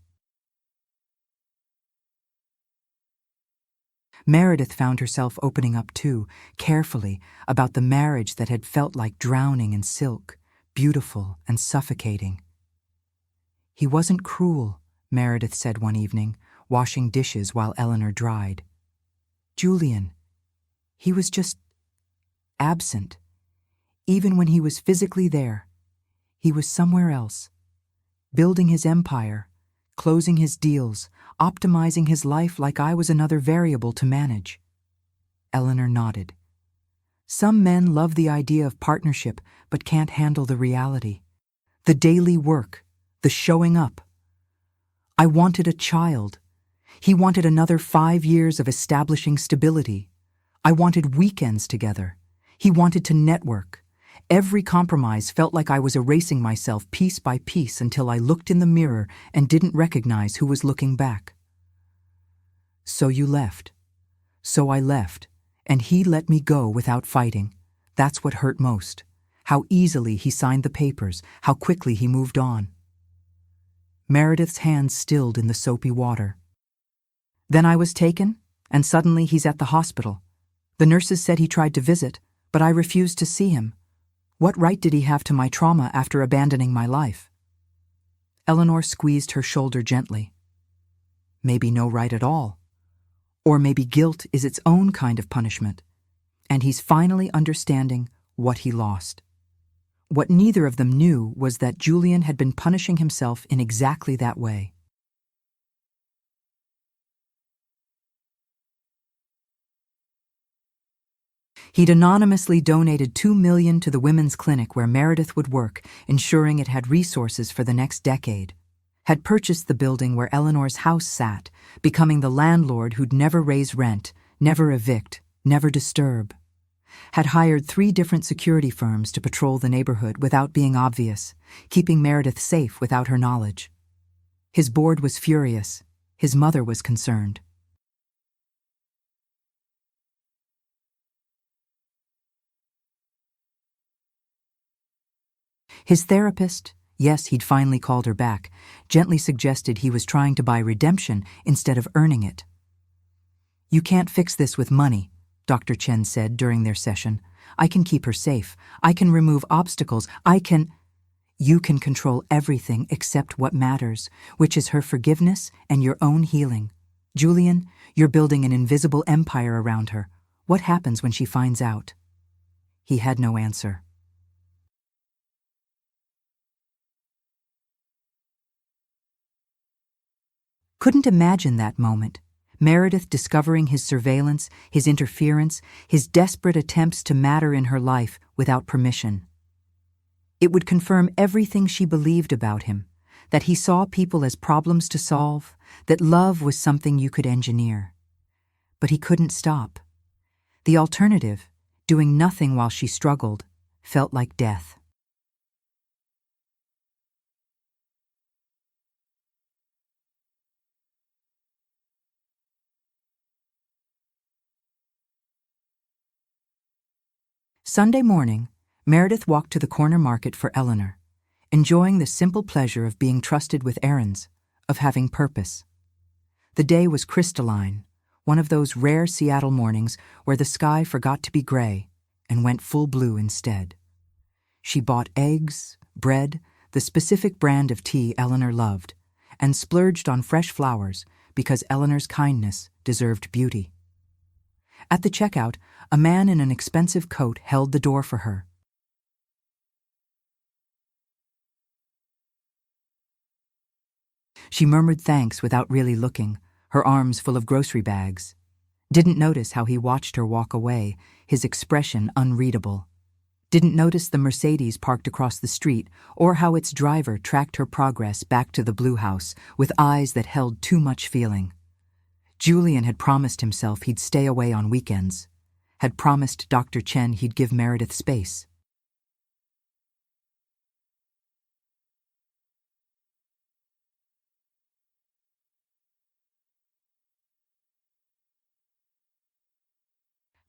Meredith found herself opening up too, carefully, about the marriage that had felt like drowning in silk, beautiful and suffocating. He wasn't cruel, Meredith said one evening, washing dishes while Eleanor dried. Julian, he was just absent. Even when he was physically there, he was somewhere else, building his empire, closing his deals, optimizing his life like I was another variable to manage. Eleanor nodded. Some men love the idea of partnership but can't handle the reality. The daily work, the showing up. I wanted a child. He wanted another 5 years of establishing stability. I wanted weekends together. He wanted to network. Every compromise felt like I was erasing myself piece by piece until I looked in the mirror and didn't recognize who was looking back. So you left. So I left, and he let me go without fighting. That's what hurt most. How easily he signed the papers, how quickly he moved on. Meredith's hands stilled in the soapy water. Then I was taken, and suddenly he's at the hospital. The nurses said he tried to visit, but I refused to see him. What right did he have to my trauma after abandoning my life? Eleanor squeezed her shoulder gently. Maybe no right at all. Or maybe guilt is its own kind of punishment, and he's finally understanding what he lost. What neither of them knew was that Julian had been punishing himself in exactly that way. He'd anonymously donated $2 million to the women's clinic where Meredith would work, ensuring it had resources for the next decade. Had purchased the building where Eleanor's house sat, becoming the landlord who'd never raise rent, never evict, never disturb. Had hired 3 different security firms to patrol the neighborhood without being obvious, keeping Meredith safe without her knowledge. His board was furious. His mother was concerned. His therapist, yes, he'd finally called her back, gently suggested he was trying to buy redemption instead of earning it. "You can't fix this with money," Dr. Chen said during their session. "I can keep her safe. I can remove obstacles. You can control everything except what matters, which is her forgiveness and your own healing. Julian, you're building an invisible empire around her. What happens when she finds out?" He had no answer. Couldn't imagine that moment. Meredith discovering his surveillance, his interference, his desperate attempts to matter in her life without permission. It would confirm everything she believed about him, that he saw people as problems to solve, that love was something you could engineer. But he couldn't stop. The alternative, doing nothing while she struggled, felt like death. Sunday morning, Meredith walked to the corner market for Eleanor, enjoying the simple pleasure of being trusted with errands, of having purpose. The day was crystalline, one of those rare Seattle mornings where the sky forgot to be gray and went full blue instead. She bought eggs, bread, the specific brand of tea Eleanor loved, and splurged on fresh flowers because Eleanor's kindness deserved beauty. At the checkout, a man in an expensive coat held the door for her. She murmured thanks without really looking, her arms full of grocery bags. Didn't notice how he watched her walk away, his expression unreadable. Didn't notice the Mercedes parked across the street or how its driver tracked her progress back to the blue house with eyes that held too much feeling. Julian had promised himself he'd stay away on weekends, had promised Dr. Chen he'd give Meredith space.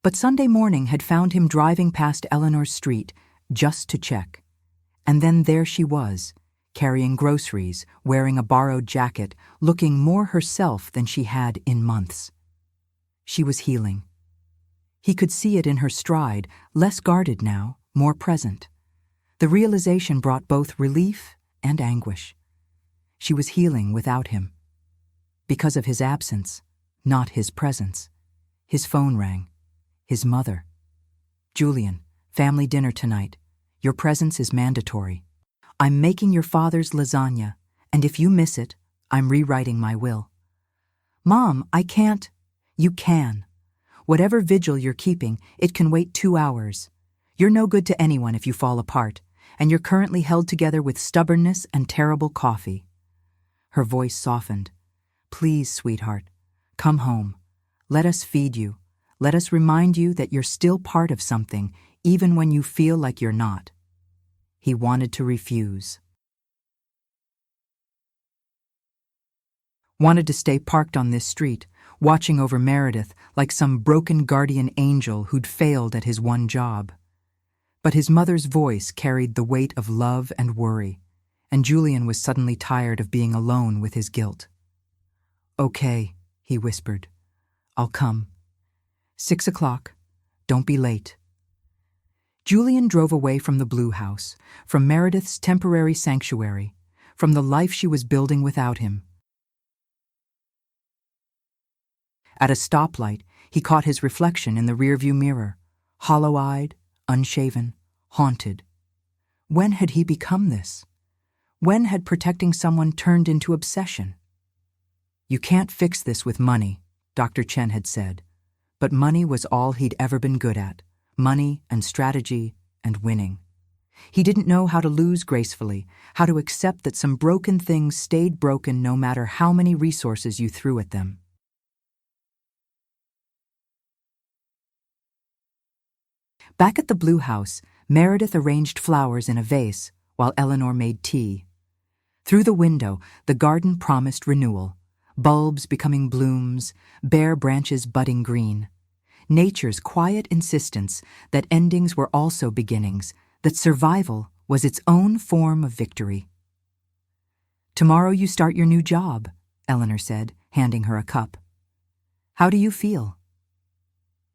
But Sunday morning had found him driving past Eleanor's street just to check. And then there she was, carrying groceries, wearing a borrowed jacket, looking more herself than she had in months. She was healing. He could see it in her stride, less guarded now, more present. The realization brought both relief and anguish. She was healing without him. Because of his absence, not his presence. His phone rang. His mother. "Julian, family dinner tonight. Your presence is mandatory. I'm making your father's lasagna, and if you miss it, I'm rewriting my will." "Mom, I can't." "You can. Whatever vigil you're keeping, it can wait 2 hours. You're no good to anyone if you fall apart, and you're currently held together with stubbornness and terrible coffee." Her voice softened. "Please, sweetheart, come home. Let us feed you. Let us remind you that you're still part of something, even when you feel like you're not." He wanted to refuse. Wanted to stay parked on this street, watching over Meredith like some broken guardian angel who'd failed at his one job. But his mother's voice carried the weight of love and worry, and Julian was suddenly tired of being alone with his guilt. "Okay," he whispered. "I'll come. 6 o'clock. Don't be late." Julian drove away from the Blue House, from Meredith's temporary sanctuary, from the life she was building without him. At a stoplight, he caught his reflection in the rearview mirror, hollow-eyed, unshaven, haunted. When had he become this? When had protecting someone turned into obsession? "You can't fix this with money," Dr. Chen had said. But money was all he'd ever been good at, money and strategy and winning. He didn't know how to lose gracefully, how to accept that some broken things stayed broken no matter how many resources you threw at them. Back at the Blue House, Meredith arranged flowers in a vase while Eleanor made tea. Through the window, the garden promised renewal, bulbs becoming blooms, bare branches budding green. Nature's quiet insistence that endings were also beginnings, that survival was its own form of victory. "Tomorrow you start your new job," Eleanor said, handing her a cup. "How do you feel?"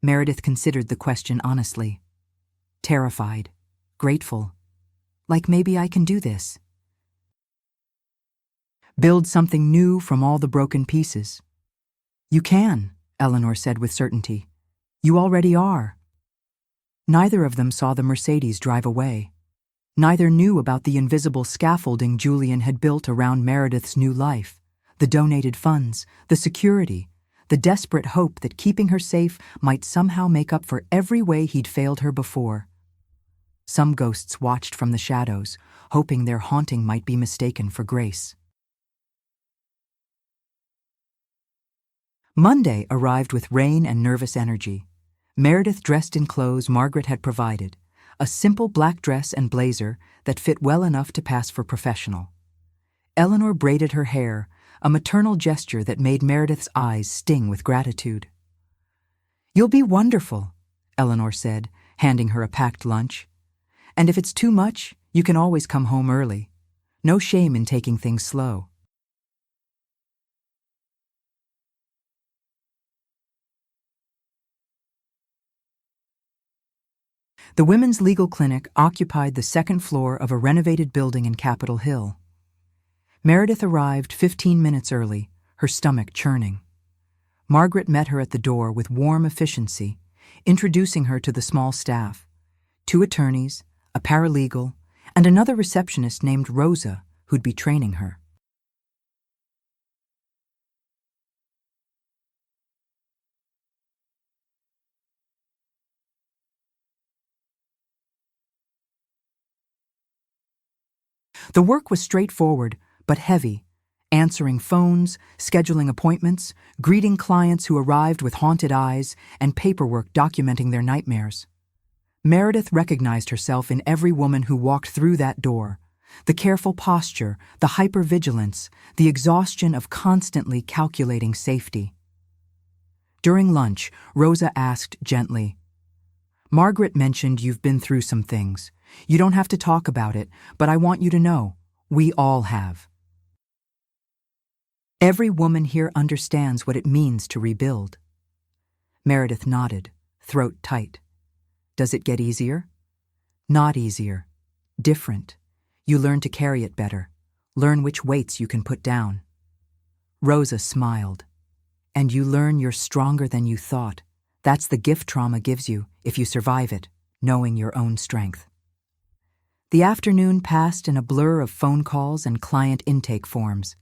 Meredith considered the question honestly. Terrified, grateful, like maybe I can do this. Build something new from all the broken pieces. You can, Eleanor said with certainty. You already are. Neither of them saw the Mercedes drive away. Neither knew about the invisible scaffolding Julian had built around Meredith's new life, the donated funds, the security, the desperate hope that keeping her safe might somehow make up for every way he'd failed her before. Some ghosts watched from the shadows, hoping their haunting might be mistaken for grace. Monday arrived with rain and nervous energy. Meredith dressed in clothes Margaret had provided, a simple black dress and blazer that fit well enough to pass for professional. Eleanor braided her hair, a maternal gesture that made Meredith's eyes sting with gratitude. "You'll be wonderful," Eleanor said, handing her a packed lunch. "And if it's too much, you can always come home early. No shame in taking things slow." The Women's Legal Clinic occupied the second floor of a renovated building in Capitol Hill. Meredith arrived 15 minutes early, her stomach churning. Margaret met her at the door with warm efficiency, introducing her to the small staff, 2 attorneys, a paralegal, and another receptionist named Rosa, who'd be training her. The work was straightforward, but heavy, answering phones, scheduling appointments, greeting clients who arrived with haunted eyes, and paperwork documenting their nightmares. Meredith recognized herself in every woman who walked through that door. The careful posture, the hypervigilance, the exhaustion of constantly calculating safety. During lunch, Rosa asked gently, "Margaret mentioned you've been through some things. You don't have to talk about it, but I want you to know, we all have. Every woman here understands what it means to rebuild." Meredith nodded, throat tight. "Does it get easier?" "Not easier. Different. You learn to carry it better. Learn which weights you can put down." Rosa smiled. "And you learn you're stronger than you thought. That's the gift trauma gives you, if you survive it, knowing your own strength." The afternoon passed in a blur of phone calls and client intake forms.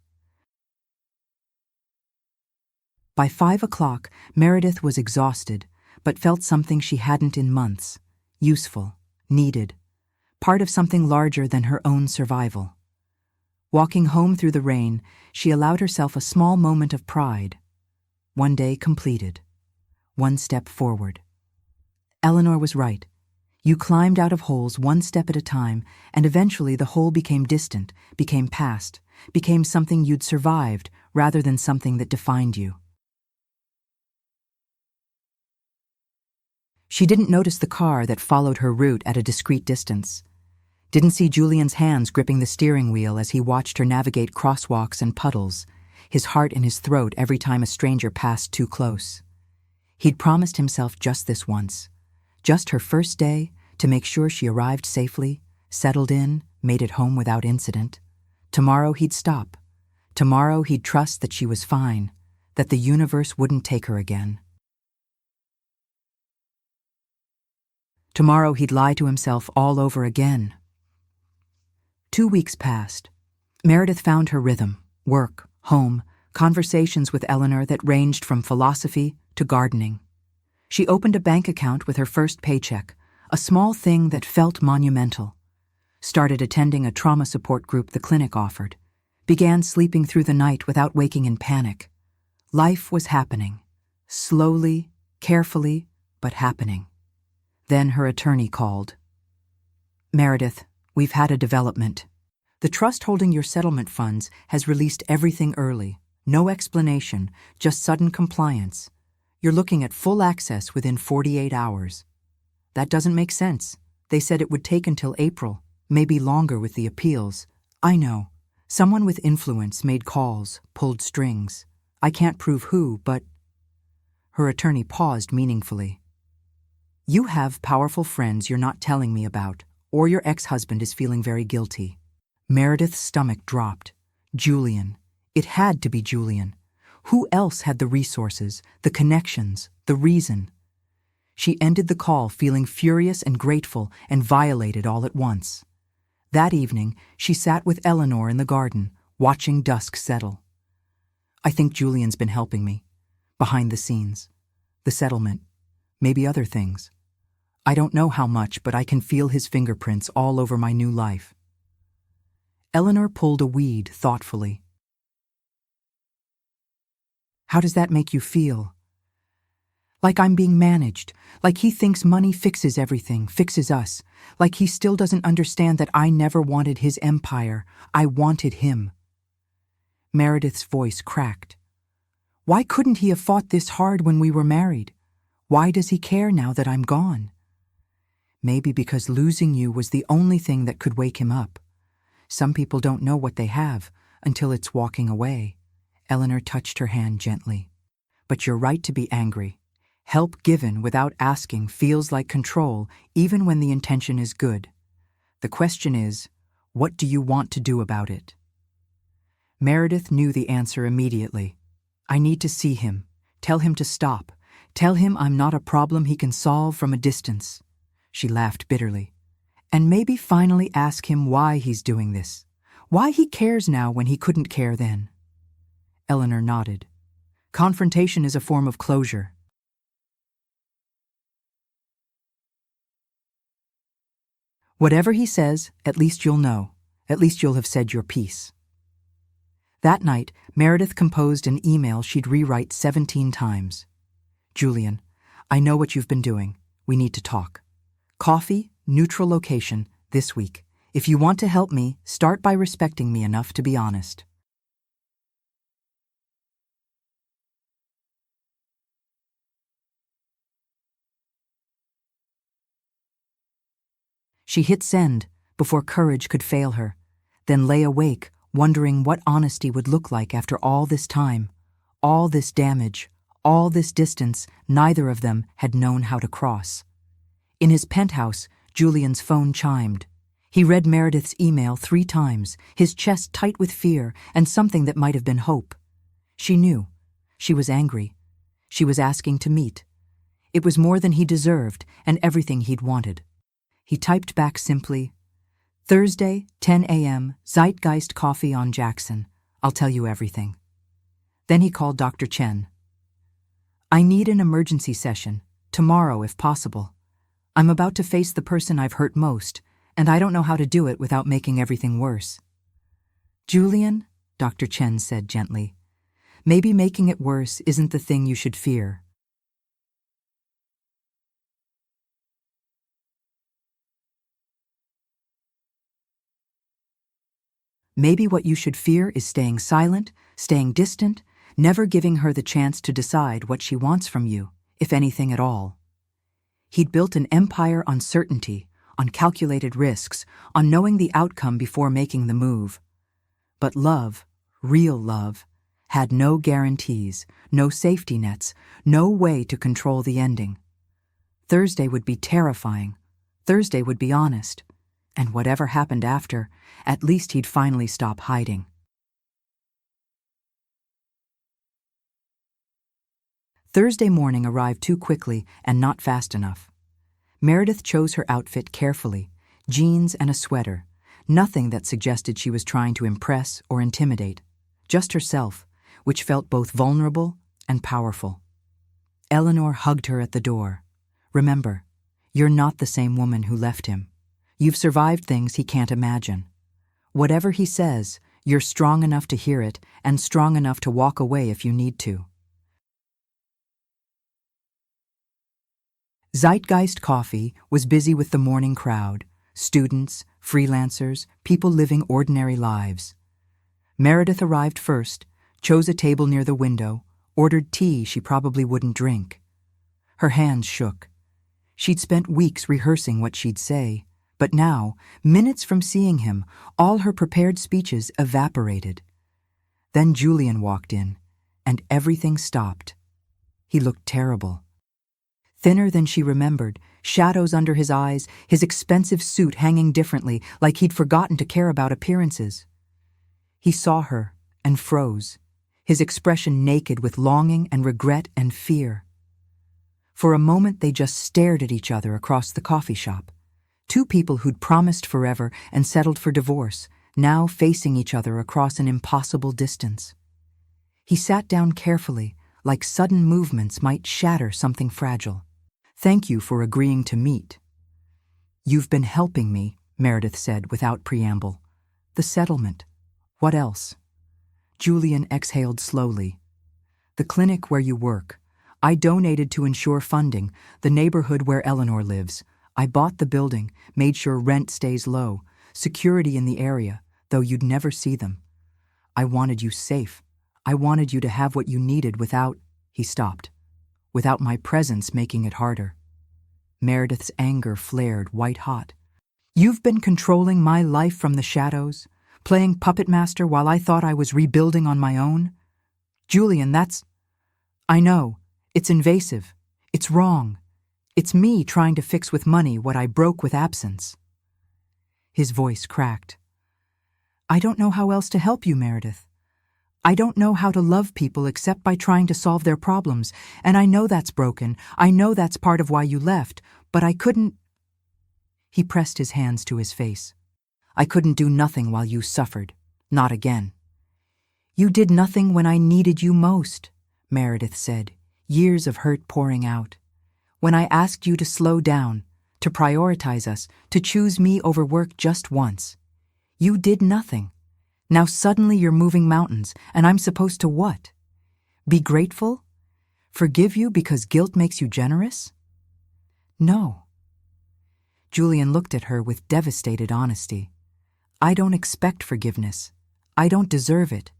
By 5 o'clock, Meredith was exhausted, but felt something she hadn't in months. Useful, needed, part of something larger than her own survival. Walking home through the rain, she allowed herself a small moment of pride. One day completed. One step forward. Eleanor was right. You climbed out of holes one step at a time, and eventually the hole became distant, became past, became something you'd survived rather than something that defined you. She didn't notice the car that followed her route at a discreet distance. Didn't see Julian's hands gripping the steering wheel as he watched her navigate crosswalks and puddles, his heart in his throat every time a stranger passed too close. He'd promised himself just this once, just her first day, to make sure she arrived safely, settled in, made it home without incident. Tomorrow he'd stop. Tomorrow he'd trust that she was fine, that the universe wouldn't take her again. Tomorrow he'd lie to himself all over again. 2 weeks passed. Meredith found her rhythm, work, home, conversations with Eleanor that ranged from philosophy to gardening. She opened a bank account with her first paycheck, a small thing that felt monumental. Started attending a trauma support group the clinic offered. Began sleeping through the night without waking in panic. Life was happening. Slowly, carefully, but happening. Then her attorney called. "Meredith, we've had a development. The trust holding your settlement funds has released everything early. No explanation, just sudden compliance. You're looking at full access within 48 hours. That doesn't make sense. They said it would take until April, maybe longer with the appeals. I know. Someone with influence made calls, pulled strings. I can't prove who, but..." Her attorney paused meaningfully. "You have powerful friends you're not telling me about, or your ex-husband is feeling very guilty." Meredith's stomach dropped. Julian. It had to be Julian. Who else had the resources, the connections, the reason? She ended the call feeling furious and grateful and violated all at once. That evening, she sat with Eleanor in the garden, watching dusk settle. "I think Julian's been helping me. Behind the scenes. The settlement. Maybe other things. I don't know how much, but I can feel his fingerprints all over my new life." Eleanor pulled a weed thoughtfully. "How does that make you feel?" "Like I'm being managed, like he thinks money fixes everything, fixes us, like he still doesn't understand that I never wanted his empire, I wanted him." Meredith's voice cracked. "Why couldn't he have fought this hard when we were married? Why does he care now that I'm gone?" "Maybe because losing you was the only thing that could wake him up. Some people don't know what they have until it's walking away." Eleanor touched her hand gently. "But you're right to be angry. Help given without asking feels like control, even when the intention is good. The question is, what do you want to do about it?" Meredith knew the answer immediately. "I need to see him. Tell him to stop. Tell him I'm not a problem he can solve from a distance." She laughed bitterly. "And maybe finally ask him why he's doing this. Why he cares now when he couldn't care then." Eleanor nodded. "Confrontation is a form of closure." "Whatever he says, at least you'll know. At least you'll have said your piece." That night, Meredith composed an email she'd rewrite 17 times. "Julian, I know what you've been doing. We need to talk. Coffee, neutral location, this week. If you want to help me, start by respecting me enough to be honest." She hit send before courage could fail her, then lay awake, wondering what honesty would look like after all this time, all this damage, all this distance neither of them had known how to cross. In his penthouse, Julian's phone chimed. He read Meredith's email 3 times, his chest tight with fear and something that might have been hope. She knew. She was angry. She was asking to meet. It was more than he deserved and everything he'd wanted. He typed back simply, "Thursday, 10 a.m., Zeitgeist Coffee on Jackson. I'll tell you everything." Then he called Dr. Chen. "I need an emergency session, tomorrow if possible. I'm about to face the person I've hurt most, and I don't know how to do it without making everything worse." "Julian," Dr. Chen said gently, "maybe making it worse isn't the thing you should fear." Maybe what you should fear is staying silent, staying distant, never giving her the chance to decide what she wants from you, if anything at all. He'd built an empire on certainty, on calculated risks, on knowing the outcome before making the move. But love, real love, had no guarantees, no safety nets, no way to control the ending. Thursday would be terrifying. Thursday would be honest. And whatever happened after, at least he'd finally stop hiding. Thursday morning arrived too quickly and not fast enough. Meredith chose her outfit carefully, jeans and a sweater, nothing that suggested she was trying to impress or intimidate, just herself, which felt both vulnerable and powerful. Eleanor hugged her at the door. Remember, you're not the same woman who left him. You've survived things he can't imagine. Whatever he says, you're strong enough to hear it and strong enough to walk away if you need to. Zeitgeist Coffee was busy with the morning crowd, students, freelancers, people living ordinary lives. Meredith arrived first, chose a table near the window, ordered tea she probably wouldn't drink. Her hands shook. She'd spent weeks rehearsing what she'd say, but now, minutes from seeing him, all her prepared speeches evaporated. Then Julian walked in, and everything stopped. He looked terrible. Thinner than she remembered, shadows under his eyes, his expensive suit hanging differently, like he'd forgotten to care about appearances. He saw her and froze, his expression naked with longing and regret and fear. For a moment they just stared at each other across the coffee shop. Two people who'd promised forever and settled for divorce, now facing each other across an impossible distance. He sat down carefully, like sudden movements might shatter something fragile. "Thank you for agreeing to meet." "You've been helping me," Meredith said without preamble. "The settlement. What else?" Julian exhaled slowly. "The clinic where you work. I donated to ensure funding, the neighborhood where Eleanor lives. I bought the building, made sure rent stays low, security in the area, though you'd never see them. I wanted you safe. I wanted you to have what you needed without—" He stopped. "Without my presence making it harder." Meredith's anger flared white-hot. "You've been controlling my life from the shadows, playing puppet master while I thought I was rebuilding on my own? Julian, that's— I know, it's invasive. It's wrong. It's me trying to fix with money what I broke with absence." His voice cracked. "I don't know how else to help you, Meredith. I don't know how to love people except by trying to solve their problems, and I know that's broken. I know that's part of why you left, but I couldn't—" He pressed his hands to his face. "I couldn't do nothing while you suffered. Not again." "You did nothing when I needed you most," Meredith said, years of hurt pouring out. "When I asked you to slow down, to prioritize us, to choose me over work just once. You did nothing. Now suddenly you're moving mountains, and I'm supposed to what? Be grateful? Forgive you because guilt makes you generous? No." Julian looked at her with devastated honesty. "I don't expect forgiveness. I don't deserve it.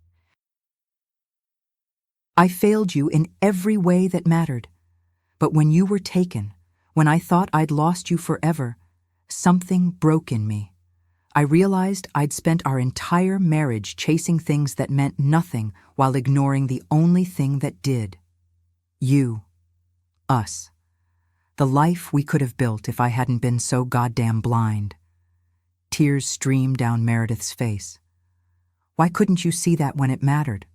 I failed you in every way that mattered. But when you were taken, when I thought I'd lost you forever, something broke in me. I realized I'd spent our entire marriage chasing things that meant nothing while ignoring the only thing that did. You. Us. The life we could have built if I hadn't been so goddamn blind." Tears streamed down Meredith's face. "Why couldn't you see that when it mattered?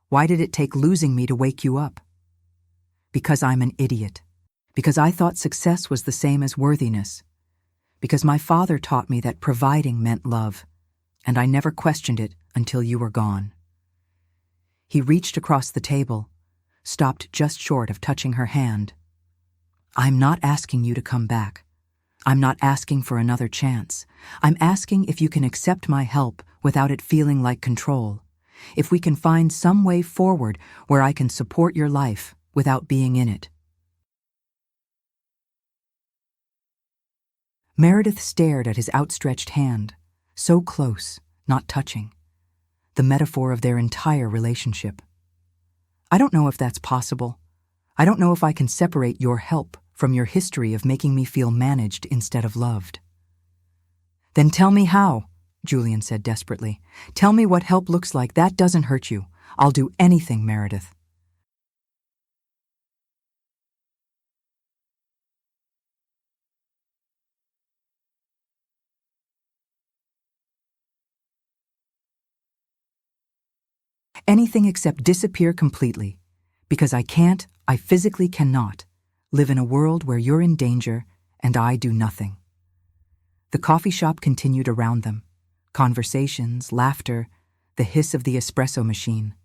Why did it take losing me to wake you up?" "Because I'm an idiot. Because I thought success was the same as worthiness. Because my father taught me that providing meant love, and I never questioned it until you were gone." He reached across the table, stopped just short of touching her hand. "I'm not asking you to come back. I'm not asking for another chance. I'm asking if you can accept my help without it feeling like control. If we can find some way forward where I can support your life without being in it." Meredith stared at his outstretched hand, so close, not touching. The metaphor of their entire relationship. "I don't know if that's possible. I don't know if I can separate your help from your history of making me feel managed instead of loved." "Then tell me how," Julian said desperately. "Tell me what help looks like. That doesn't hurt you. I'll do anything, Meredith." "Anything except disappear completely. Because I physically cannot, live in a world where you're in danger and I do nothing." The coffee shop continued around them. Conversations, laughter, the hiss of the espresso machine.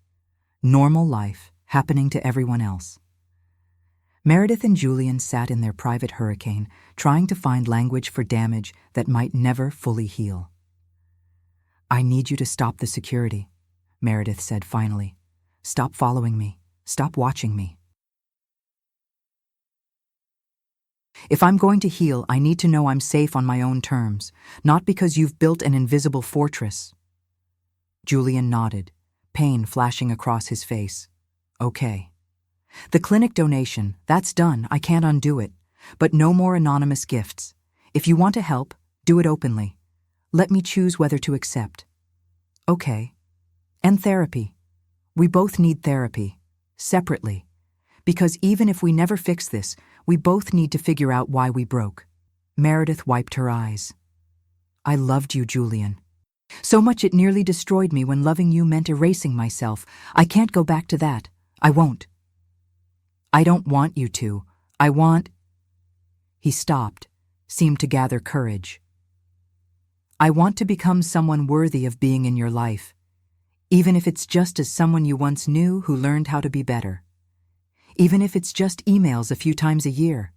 Normal life happening to everyone else. Meredith and Julian sat in their private hurricane, trying to find language for damage that might never fully heal. "I need you to stop the security," Meredith said finally. "Stop following me. Stop watching me. If I'm going to heal, I need to know I'm safe on my own terms, not because you've built an invisible fortress." Julian nodded, pain flashing across his face. "Okay. The clinic donation, that's done, I can't undo it. But no more anonymous gifts. If you want to help, do it openly. Let me choose whether to accept." "Okay. And therapy. We both need therapy. Separately. Because even if we never fix this, we both need to figure out why we broke." Meredith wiped her eyes. "I loved you, Julian. So much it nearly destroyed me when loving you meant erasing myself. I can't go back to that. I won't." "I don't want you to. I want—" He stopped, seemed to gather courage. "I want to become someone worthy of being in your life, even if it's just as someone you once knew who learned how to be better. Even if it's just emails a few times a year.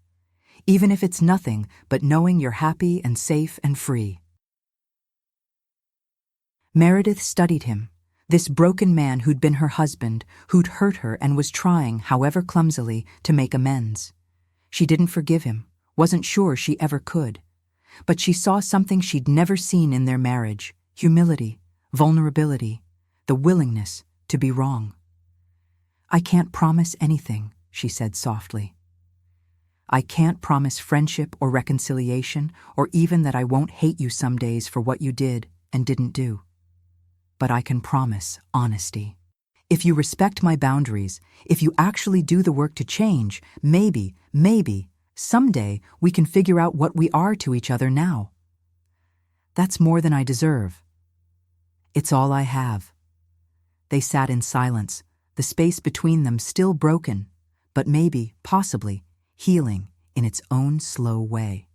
Even if it's nothing but knowing you're happy and safe and free." Meredith studied him, this broken man who'd been her husband, who'd hurt her and was trying, however clumsily, to make amends. She didn't forgive him, wasn't sure she ever could. But she saw something she'd never seen in their marriage: humility, vulnerability, the willingness to be wrong. "I can't promise anything," she said softly. "I can't promise friendship or reconciliation, or even that I won't hate you some days for what you did and didn't do. But I can promise honesty. If you respect my boundaries, if you actually do the work to change, maybe, someday we can figure out what we are to each other now. That's more than I deserve. It's all I have." They sat in silence, the space between them still broken, but maybe, possibly, healing in its own slow way.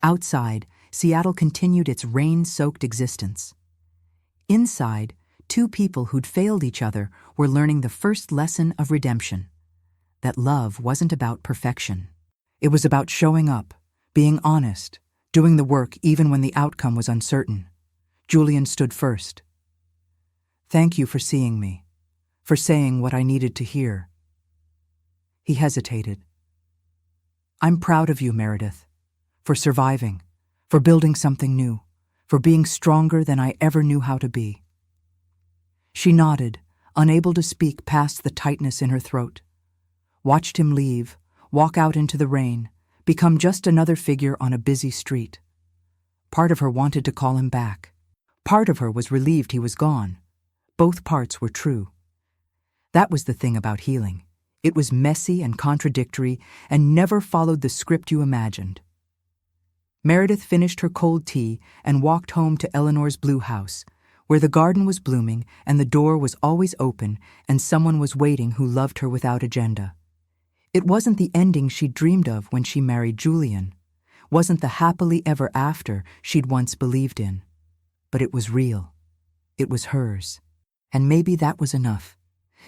Outside, Seattle continued its rain-soaked existence. Inside, two people who'd failed each other were learning the first lesson of redemption: that love wasn't about perfection. It was about showing up, being honest, doing the work even when the outcome was uncertain. Julian stood first. "Thank you for seeing me, for saying what I needed to hear." He hesitated. "I'm proud of you, Meredith, for surviving, for building something new, for being stronger than I ever knew how to be." She nodded, unable to speak past the tightness in her throat. Watched him leave, walk out into the rain, become just another figure on a busy street. Part of her wanted to call him back. Part of her was relieved he was gone. Both parts were true. That was the thing about healing. It was messy and contradictory and never followed the script you imagined. Meredith finished her cold tea and walked home to Eleanor's blue house, where the garden was blooming and the door was always open and someone was waiting who loved her without agenda. It wasn't the ending she'd dreamed of when she married Julian, wasn't the happily ever after she'd once believed in. But it was real. It was hers. And maybe that was enough.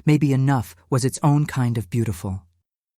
Maybe enough was its own kind of beautiful.